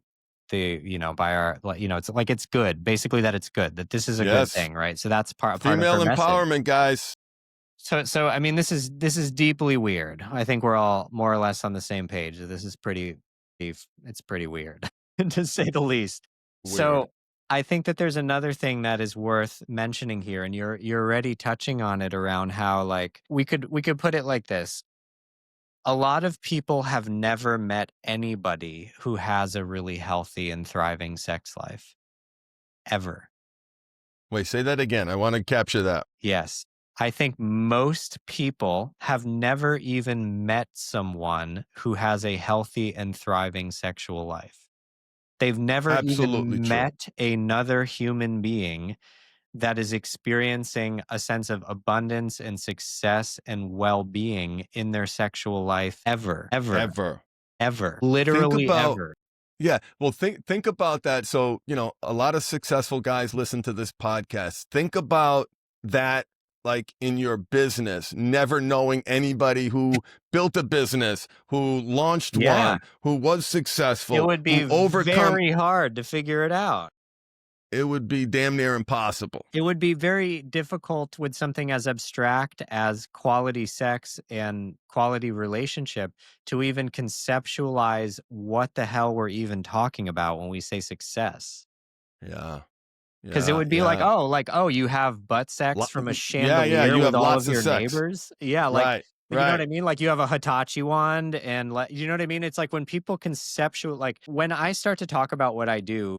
by our, it's like it's good. Basically that it's good, that this is a good thing, right? So that's part female of her empowerment, message. guys. So I mean, this is deeply weird. I think we're all more or less on the same page. This is it's pretty weird to say the least. Weird. So I think that there's another thing that is worth mentioning here, and you're already touching on it around how like we could put it like this. A lot of people have never met anybody who has a really healthy and thriving sex life. Ever. Wait, say that again. I want to capture that. Yes. I think most people have never even met someone who has a healthy and thriving sexual life. They've never even met another human being that is experiencing a sense of abundance and success and well-being in their sexual life ever. Literally ever. Yeah. Well, think about that. So, a lot of successful guys listen to this podcast. Think about that. Like in your business, never knowing anybody who built a business, who launched one, who was successful. It would be very hard to figure it out. It would be damn near impossible. It would be very difficult with something as abstract as quality sex and quality relationship to even conceptualize what the hell we're even talking about when we say success. Yeah. Because it would be like, you have butt sex from a chandelier with all of your neighbors. Yeah, like, you know what I mean? Like you have a Hitachi wand and you know what I mean? It's like when people conceptual, like when I start to talk about what I do,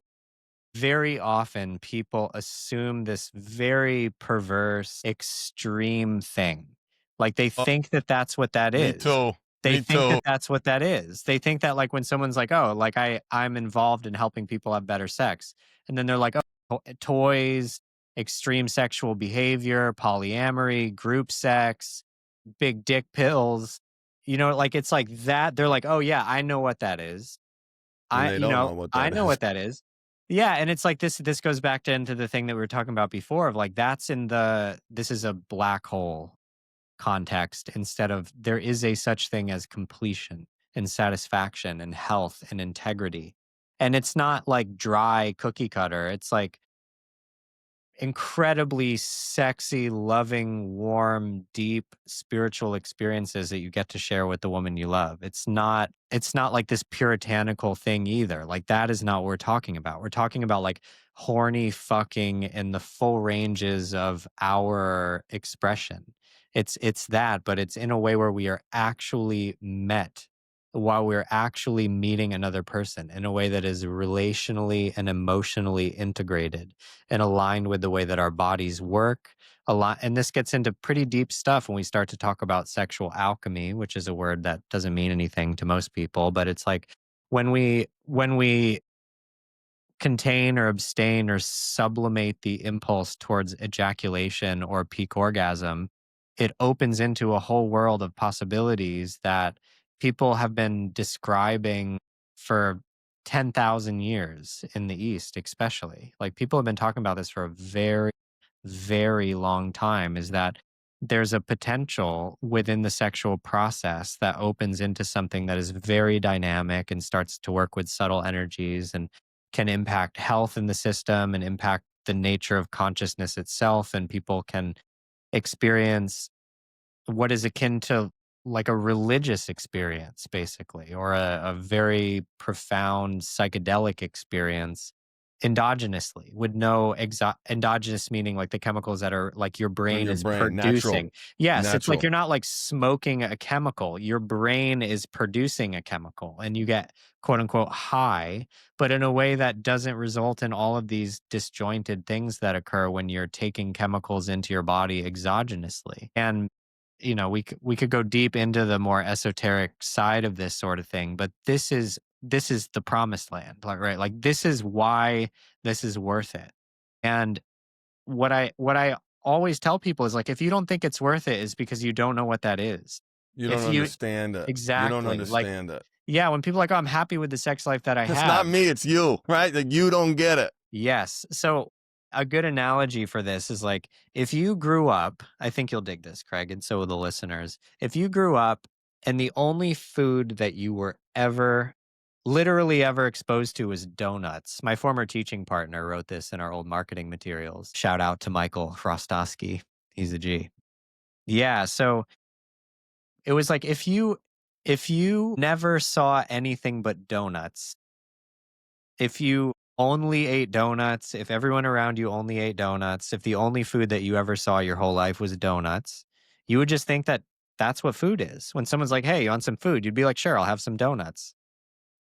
very often people assume this very perverse, extreme thing. Like they think that that's what that is. Me too. They think that that's what that is. They think that like when someone's like, oh, like I'm involved in helping people have better sex. And then they're like, oh, toys, extreme sexual behavior, polyamory, group sex, big dick pills. Like it's like that. They're like, oh yeah, I know what that is. I know what that is. Yeah, and it's like this goes back into the thing that we were talking about before of like this is a black hole context instead of there is a such thing as completion and satisfaction and health and integrity. And it's not like dry cookie cutter. It's like incredibly sexy, loving, warm, deep spiritual experiences that you get to share with the woman you love. It's not like this puritanical thing either. Like that is not what we're talking about. We're talking about like horny fucking in the full ranges of our expression. It's that, but it's in a way where we are actually met while we're actually meeting another person in a way that is relationally and emotionally integrated and aligned with the way that our bodies work. And this gets into pretty deep stuff when we start to talk about sexual alchemy, which is a word that doesn't mean anything to most people, but it's like when we contain or abstain or sublimate the impulse towards ejaculation or peak orgasm, it opens into a whole world of possibilities that people have been describing for 10,000 years in the East, especially. Like people have been talking about this for a very, very long time is that there's a potential within the sexual process that opens into something that is very dynamic and starts to work with subtle energies and can impact health in the system and impact the nature of consciousness itself. And people can experience what is akin to like a religious experience, basically, or a very profound psychedelic experience endogenously with no endogenous meaning like the chemicals that are like your On brain your is brain, producing. natural, Yes, it's like natural. you're not like smoking a chemical. Your brain is producing a chemical and you get quote unquote high, but in a way that doesn't result in all of these disjointed things that occur when you're taking chemicals into your body exogenously. And we could go deep into the more esoteric side of this sort of thing, but this is the promised land, like, right? Like this is why this is worth it. And what I always tell people is like, if you don't think it's worth it, is because you don't know what that is. You don't If you understand it. You don't exactly like, understand it. yeah, when people are like, oh, I'm happy with the sex life that I It's not have. me, it's you, right? Like you don't get it. Yes. So a good analogy for this is like if you grew up, I think you'll dig this, Craig, and so will the listeners. If you grew up and the only food that you were ever, literally ever exposed to was donuts. My former teaching partner wrote this in our old marketing materials. Shout out to Michael Frostowski. He's a G. Yeah. So it was like if you never saw anything but donuts, if you only ate donuts, if everyone around you only ate donuts, if the only food that you ever saw your whole life was donuts, you would just think that that's what food is. When someone's like, "Hey, you want some food?" You'd be like, "Sure, I'll have some donuts."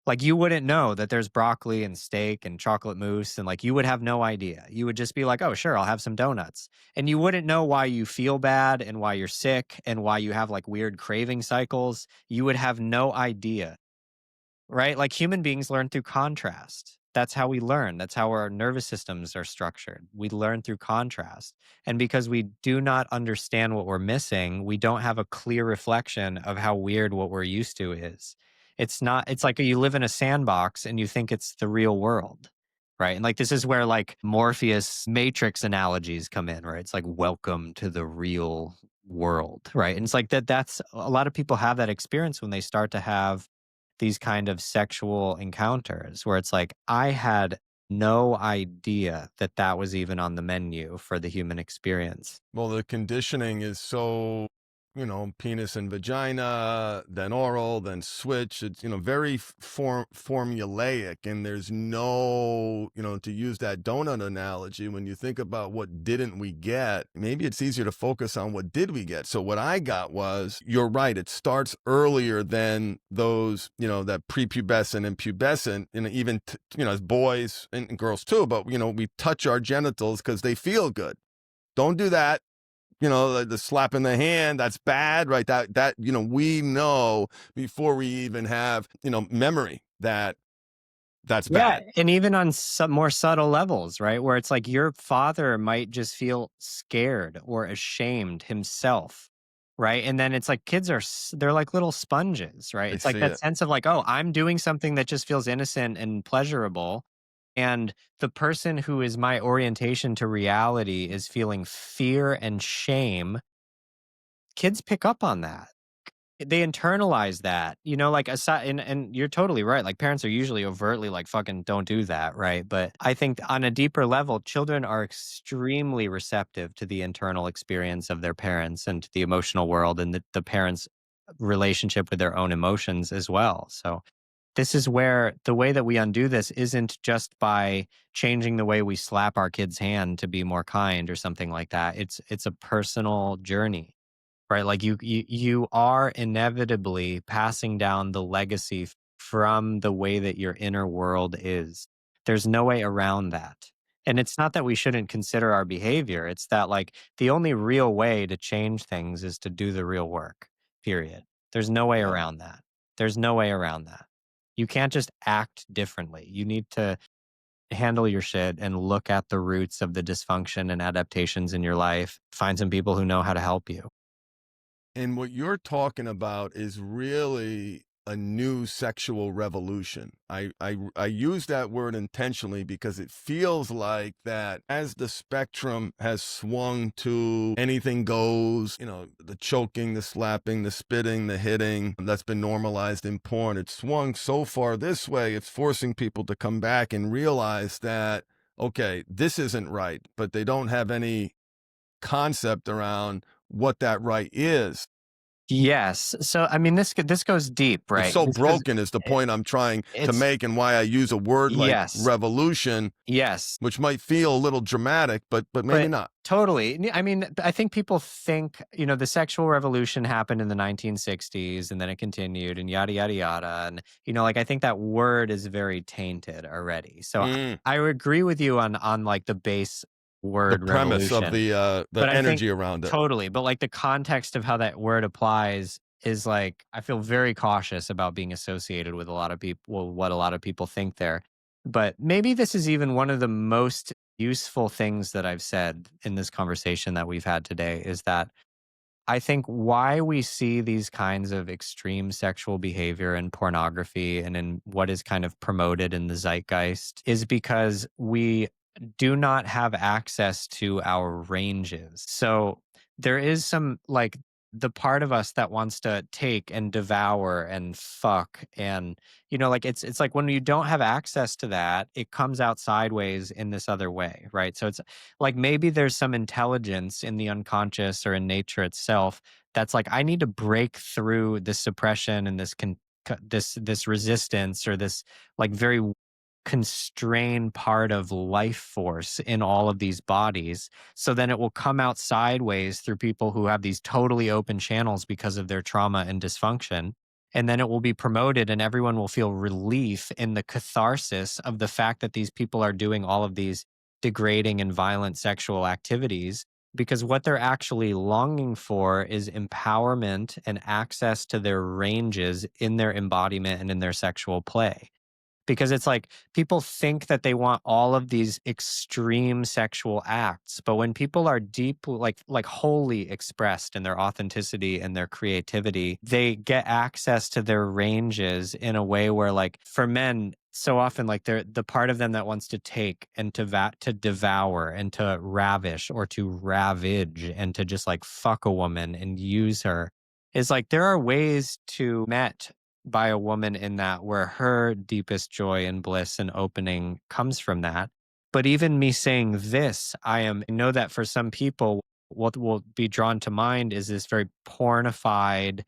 Like you wouldn't know that there's broccoli and steak and chocolate mousse and like you would have no idea. You would just be like, "Oh, sure, I'll have some donuts." And you wouldn't know why you feel bad and why you're sick and why you have like weird craving cycles. You would have no idea. Right? Like human beings learn through contrast. That's how we learn. That's how our nervous systems are structured. We learn through contrast. And because we do not understand what we're missing, we don't have a clear reflection of how weird what we're used to is. It's not, it's like you live in a sandbox and you think it's the real world. Right. And like this is where like Morpheus Matrix analogies come in, right? It's like welcome to the real world. Right. And it's like that's a lot of people have that experience when they start to have these kind of sexual encounters where it's like, I had no idea that that was even on the menu for the human experience. Well, the conditioning is so, penis and vagina, then oral, then switch. It's, very formulaic. And there's no, to use that donut analogy, when you think about what didn't we get, maybe it's easier to focus on what did we get. So what I got was, you're right, it starts earlier than those, that prepubescent and pubescent, and even, as boys and girls too, but, we touch our genitals because they feel good. Don't do that. The slap in the hand, that's bad, right? That, we know before we even have, memory that that's Yeah. bad. And even on some more subtle levels, right? Where it's like your father might just feel scared or ashamed himself. Right. And then it's like kids they're like little sponges, right? They It's like see that it. sense of like, oh, I'm doing something that just feels innocent and pleasurable. And the person who is my orientation to reality is feeling fear and shame. Kids pick up on that. They internalize that, like aside, and you're totally right. Like parents are usually overtly like, fucking don't do that. Right. But I think on a deeper level, children are extremely receptive to the internal experience of their parents and to the emotional world and the parents' relationship with their own emotions as well. So this is where the way that we undo this isn't just by changing the way we slap our kid's hand to be more kind or something like that. It's a personal journey, right? Like you are inevitably passing down the legacy from the way that your inner world is. There's no way around that. And it's not that we shouldn't consider our behavior. It's that like the only real way to change things is to do the real work. Period. There's no way Yeah. around that. There's no way around that. You can't just act differently. You need to handle your shit and look at the roots of the dysfunction and adaptations in your life. Find some people who know how to help you. And what you're talking about is really a new sexual revolution. I use that word intentionally because it feels like that as the spectrum has swung to anything goes, the choking, the slapping, the spitting, the hitting that's been normalized in porn, it's swung so far this way, it's forcing people to come back and realize that, okay, this isn't right, but they don't have any concept around what that right is. Yes. So, I mean, this goes deep, It's right? so This goes, broken is the it, point I'm trying to it's, make, and why I use a word like yes, revolution, yes. which might feel a little dramatic, but maybe But not. totally. I mean, I think people think, the sexual revolution happened in the 1960s and then it continued and yada, yada, yada. And, like, I think that word is very tainted already. So Mm, I would agree with you on like the base the word premise of revolution. the But I think energy around it. totally. But like the context of how that word applies is like, I feel very cautious about being associated with a lot of people, what a lot of people think there. But maybe this is even one of the most useful things that I've said in this conversation that we've had today is that I think why we see these kinds of extreme sexual behavior in pornography and in what is kind of promoted in the zeitgeist is because we do not have access to our ranges. So there is some like the part of us that wants to take and devour and fuck and like it's like when you don't have access to that it comes out sideways in this other way, right? So it's like maybe there's some intelligence in the unconscious or in nature itself that's like I need to break through this suppression and this resistance or this like very constrained part of life force in all of these bodies, so then it will come out sideways through people who have these totally open channels because of their trauma and dysfunction, and then it will be promoted and everyone will feel relief in the catharsis of the fact that these people are doing all of these degrading and violent sexual activities, because what they're actually longing for is empowerment and access to their ranges in their embodiment and in their sexual play. Because it's like people think that they want all of these extreme sexual acts, but when people are deep like wholly expressed in their authenticity and their creativity, they get access to their ranges in a way where like for men so often like they're the part of them that wants to take and to devour and to ravish or to ravage and to just like fuck a woman and use her is like there are ways to met by a woman in that where her deepest joy and bliss and opening comes from that. But even me saying this, I know that for some people, what will be drawn to mind is this very pornified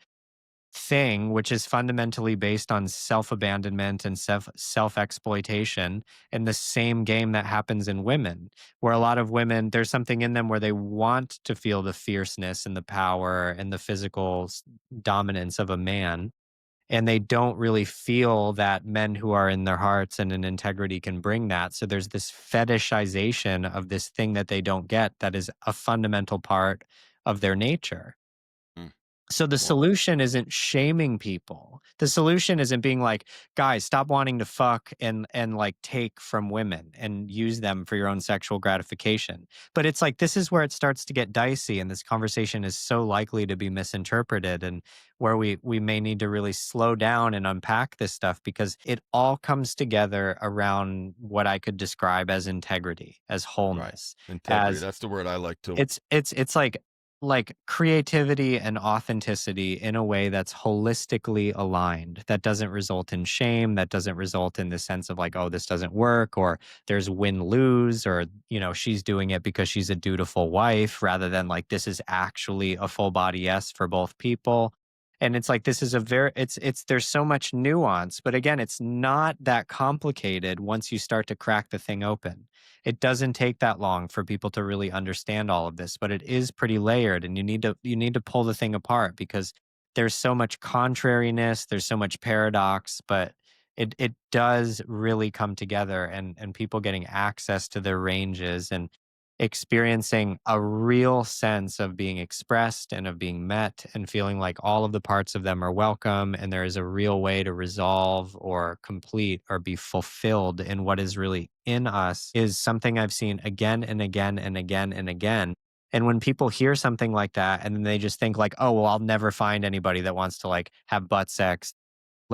thing, which is fundamentally based on self abandonment and self exploitation, and the same game that happens in women, where a lot of women, there's something in them where they want to feel the fierceness and the power and the physical dominance of a man, and they don't really feel that men who are in their hearts and in integrity can bring that. So there's this fetishization of this thing that they don't get that is a fundamental part of their nature. Mm. So the Well, solution isn't shaming people. The solution isn't being like, guys, stop wanting to fuck and like take from women and use them for your own sexual gratification. But it's like this is where it starts to get dicey and this conversation is so likely to be misinterpreted, and where we may need to really slow down and unpack this stuff because it all comes together around what I could describe as integrity, as right. wholeness, Integrity. as That's the word I like too. it's like creativity and authenticity in a way that's holistically aligned, that doesn't result in shame, that doesn't result in the sense of like, oh, this doesn't work, or there's win lose, or she's doing it because she's a dutiful wife, rather than like this is actually a full body yes for both people. And it's like this is a very it's there's so much nuance, but again, it's not that complicated once you start to crack the thing open. It doesn't take that long for people to really understand all of this, but it is pretty layered, and you need to pull the thing apart because there's so much contrariness, there's so much paradox, but it does really come together, and people getting access to their ranges and experiencing a real sense of being expressed and of being met and feeling like all of the parts of them are welcome, and there is a real way to resolve or complete or be fulfilled in what is really in us is something I've seen again and again and again and again. And when people hear something like that and then they just think like, oh, well, I'll never find anybody that wants to like have butt sex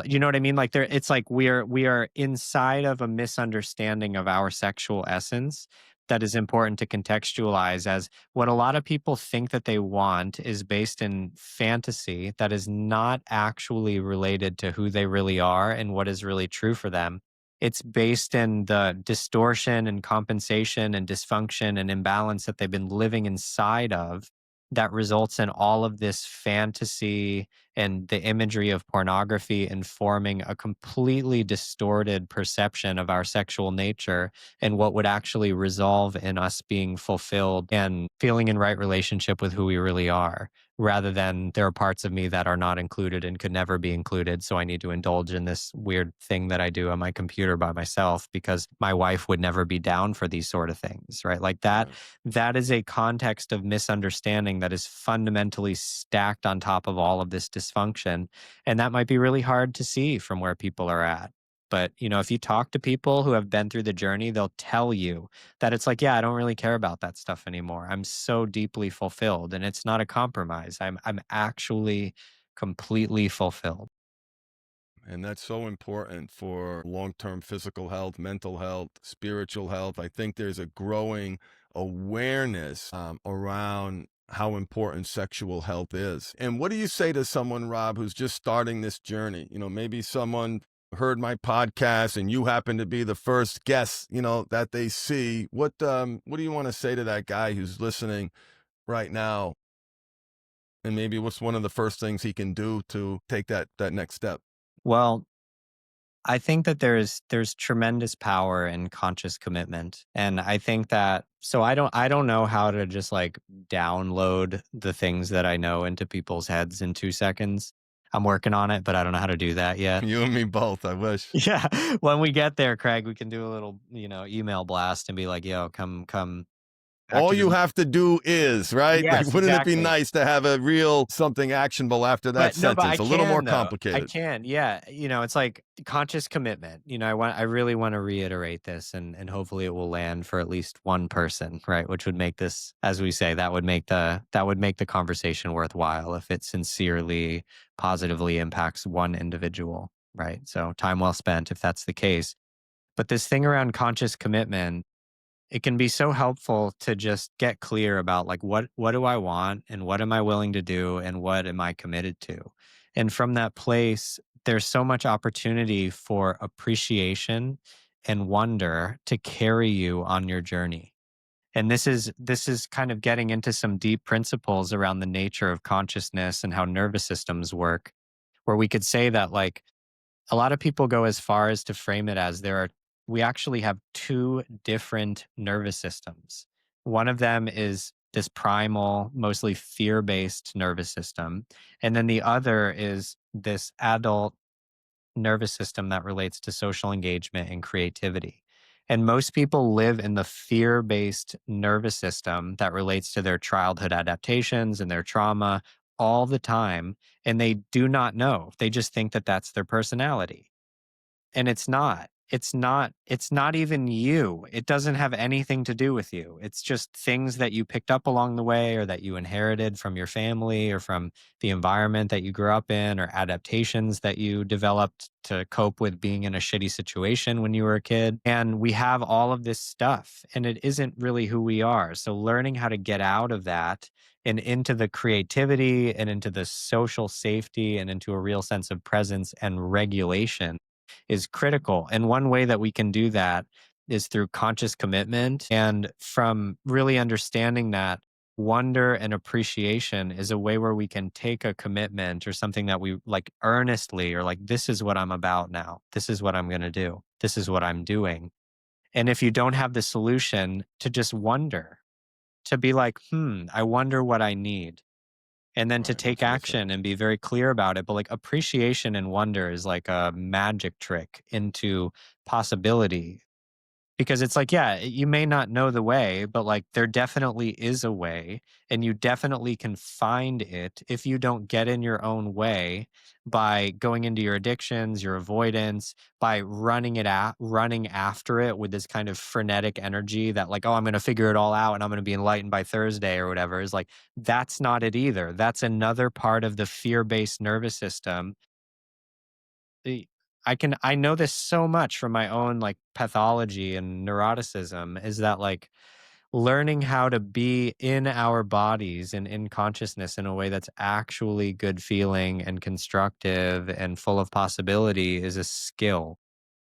You know what I mean? Like there, it's like we are inside of a misunderstanding of our sexual essence that is important to contextualize as what a lot of people think that they want is based in fantasy that is not actually related to who they really are and what is really true for them. It's based in the distortion and compensation and dysfunction and imbalance that they've been living inside of that results in all of this fantasy and the imagery of pornography informing a completely distorted perception of our sexual nature and what would actually resolve in us being fulfilled and feeling in right relationship with who we really are, rather than there are parts of me that are not included and could never be included. So I need to indulge in this weird thing that I do on my computer by myself because my wife would never be down for these sort of things, right? Like Right. that is a context of misunderstanding that is fundamentally stacked on top of all of this dysfunction. And that might be really hard to see from where people are at. But, if you talk to people who have been through the journey, they'll tell you that it's like, yeah, I don't really care about that stuff anymore. I'm so deeply fulfilled. And it's not a compromise. I'm actually completely fulfilled. And that's so important for long term physical health, mental health, spiritual health. I think there's a growing awareness around how important sexual health is. And what do you say to someone, Rob, who's just starting this journey? Maybe someone heard my podcast and you happen to be the first guest, that they see. What do you want to say to that guy who's listening right now? And maybe what's one of the first things he can do to take that next step? Well, I think that there's tremendous power in conscious commitment. And I think that so I don't know how to just like download the things that I know into people's heads in 2 seconds. I'm working on it, but I don't know how to do that yet. You and me both, I wish. Yeah. When we get there, Craig, we can do a little, email blast and be like, yo, come back All to you the have to do is, right? Like, Yes, wouldn't it be exactly. nice to have a real something actionable after that But no, but I sentence? A little more can though. I complicated. can. Yeah. It's like conscious commitment. I really want to reiterate this and hopefully it will land for at least one person, right? Which would make this, as we say, that would make the conversation worthwhile if it sincerely, positively impacts one individual, right? So time well spent if that's the case. But this thing around conscious commitment, it can be so helpful to just get clear about like what do I want and what am I willing to do and what am I committed to. And from that place there's so much opportunity for appreciation and wonder to carry you on your journey. And this is kind of getting into some deep principles around the nature of consciousness and how nervous systems work, where we could say that like a lot of people go as far as to frame it as we actually have two different nervous systems. One of them is this primal, mostly fear based nervous system. And then the other is this adult nervous system that relates to social engagement and creativity. And most people live in the fear based nervous system that relates to their childhood adaptations and their trauma all the time. And they do not know. They just think that that's their personality. And it's not. It's not even you. It doesn't have anything to do with you. It's just things that you picked up along the way or that you inherited from your family or from the environment that you grew up in or adaptations that you developed to cope with being in a shitty situation when you were a kid. And we have all of this stuff and it isn't really who we are. So learning how to get out of that and into the creativity and into the social safety and into a real sense of presence and regulation is critical. And one way that we can do that is through conscious commitment. And from really understanding that wonder and appreciation is a way where we can take a commitment or something that we like earnestly or like, this is what I'm about now. This is what I'm going to do. This is what I'm doing. And if you don't have the solution, to just wonder, to be like, I wonder what I need and then to Right. take That's awesome. action and be very clear about it. But like appreciation and wonder is like a magic trick into possibility because it's like, yeah, you may not know the way, but like there definitely is a way and you definitely can find it if you don't get in your own way by going into your addictions, your avoidance, by running after it with this kind of frenetic energy that like, oh, I'm going to figure it all out and I'm going to be enlightened by Thursday or whatever is like, that's not it either. That's another part of the fear-based nervous system the I know this so much from my own like pathology and neuroticism is that like learning how to be in our bodies and in consciousness in a way that's actually good feeling and constructive and full of possibility is a skill.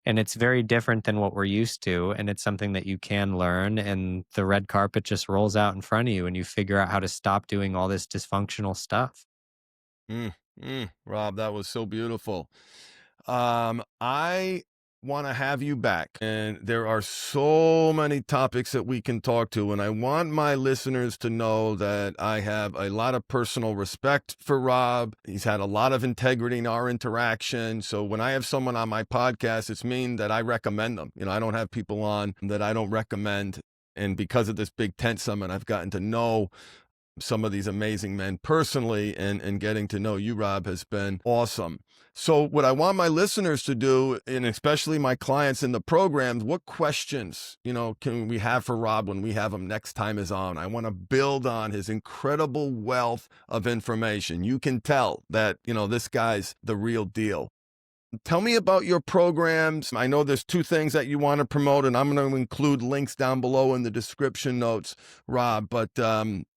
And it's very different than what we're used to. And it's something that you can learn. And the red carpet just rolls out in front of you and you figure out how to stop doing all this dysfunctional stuff. Rob, that was so beautiful. I want to have you back, and there are so many topics that we can talk to. And I want my listeners to know that I have a lot of personal respect for Rob. He's had a lot of integrity in our interaction. So when I have someone on my podcast, it's mean that I recommend them. I don't have people on that I don't recommend. And because of this Big Tent Summit, I've gotten to know some of these amazing men personally, and getting to know you, Rob, has been awesome. So what I want my listeners to do, and especially my clients in the programs, what questions, can we have for Rob when we have him next time is on? I want to build on his incredible wealth of information. You can tell that, this guy's the real deal. Tell me about your programs. I know there's two things that you want to promote, and I'm going to include links down below in the description notes, Rob. But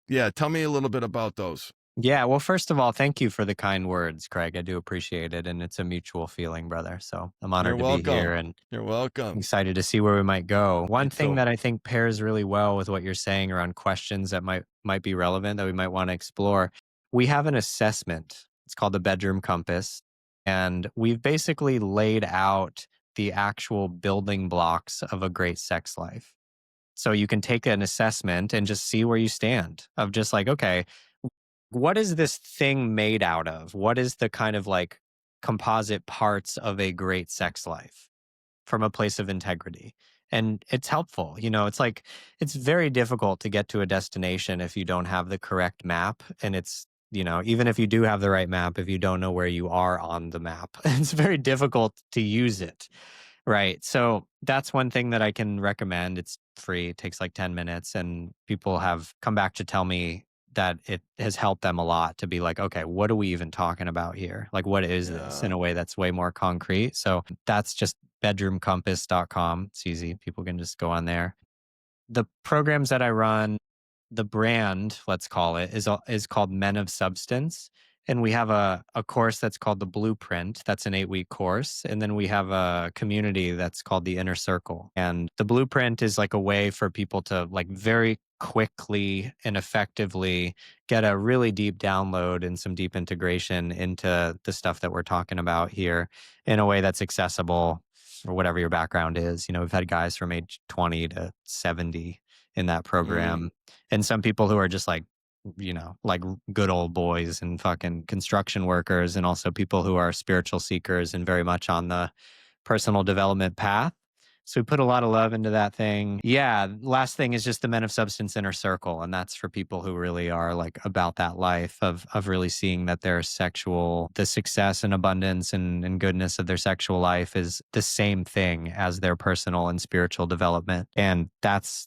yeah, tell me a little bit about those. Yeah. Well, first of all, thank you for the kind words, Craig. I do appreciate it. And it's a mutual feeling, brother. So I'm You're honored to be welcome. here and You're welcome. excited to see where we might go. Me One thing too. that I think pairs really well with what you're saying around questions that might be relevant that we might want to explore. We have an assessment. It's called the Bedroom Compass. And we've basically laid out the actual building blocks of a great sex life. So you can take an assessment and just see where you stand of just like, okay, what is this thing made out of? What is the kind of like composite parts of a great sex life from a place of integrity? And it's helpful. It's like, it's very difficult to get to a destination if you don't have the correct map. And even if you do have the right map, if you don't know where you are on the map, it's very difficult to use it. Right. So that's one thing that I can recommend. It's free. It takes like 10 minutes. And people have come back to tell me that it has helped them a lot to be like, okay, what are we even talking about here? Like, what is this in Yeah. a way that's way more concrete? So that's just bedroomcompass.com. It's easy. People can just go on there. The programs that I run, the brand, let's call it, is called Men of Substance. And we have a course that's called the Blueprint. That's an 8-week course. And then we have a community that's called the Inner Circle. And the Blueprint is like a way for people to like very quickly and effectively get a really deep download and some deep integration into the stuff that we're talking about here in a way that's accessible for whatever your background is. We've had guys from age 20 to 70 in that Mm, program. And some people who are just like, like good old boys and fucking construction workers, and also people who are spiritual seekers and very much on the personal development path. So we put a lot of love into that thing. Yeah. Last thing is just the Men of Substance Inner Circle. And that's for people who really are like about that life of really seeing that their the success and abundance and goodness of their sexual life is the same thing as their personal and spiritual development. And that's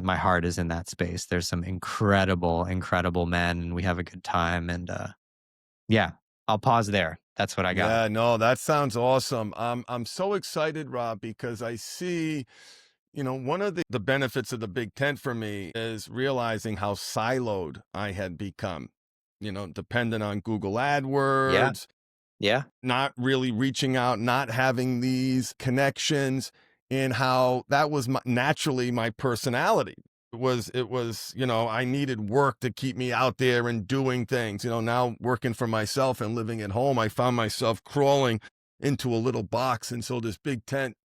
my heart is in that space. There's some incredible, incredible men and we have a good time. And yeah, I'll pause there. That's what I got. yeah, no, that sounds awesome. I'm so excited, Rob, because I see, one of the benefits of the Big Tent for me is realizing how siloed I had become, dependent on Google Yeah. AdWords, Yeah. not really reaching out, not having these connections, and how that was naturally my personality. It was, I needed work to keep me out there and doing things. Now working for myself and living at home, I found myself crawling into a little box. And so this Big Tent,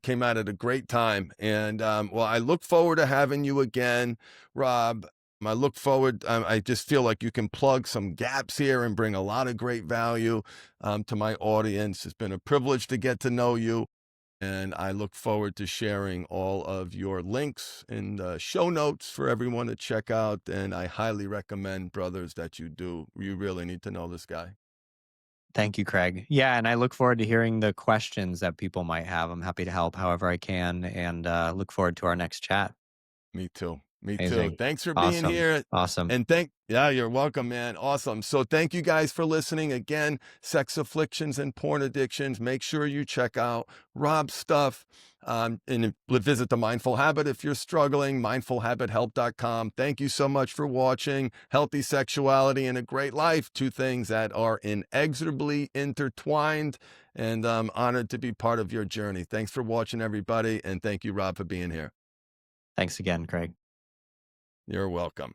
came out at a great time. And well, I look forward to having you again, Rob. I look forward. I just feel like you can plug some gaps here and bring a lot of great value to my audience. It's been a privilege to get to know you. And I look forward to sharing all of your links in the show notes for everyone to check out. And I highly recommend, brothers, that you do. You really need to know this guy. Thank you, Craig. Yeah, and I look forward to hearing the questions that people might have. I'm happy to help however I can and look forward to our next chat. Me too. Me too. Amazing. Thanks for being Awesome. here. Awesome. And yeah, you're welcome, man. Awesome. So thank you guys for listening. Again, sex afflictions and porn addictions. Make sure you check out Rob's stuff. And visit the Mindful Habit if you're struggling, mindfulhabithelp.com. Thank you so much for watching. Healthy sexuality and a great life, two things that are inexorably intertwined. And I'm honored to be part of your journey. Thanks for watching, everybody. And thank you, Rob, for being here. Thanks again, Craig. You're welcome.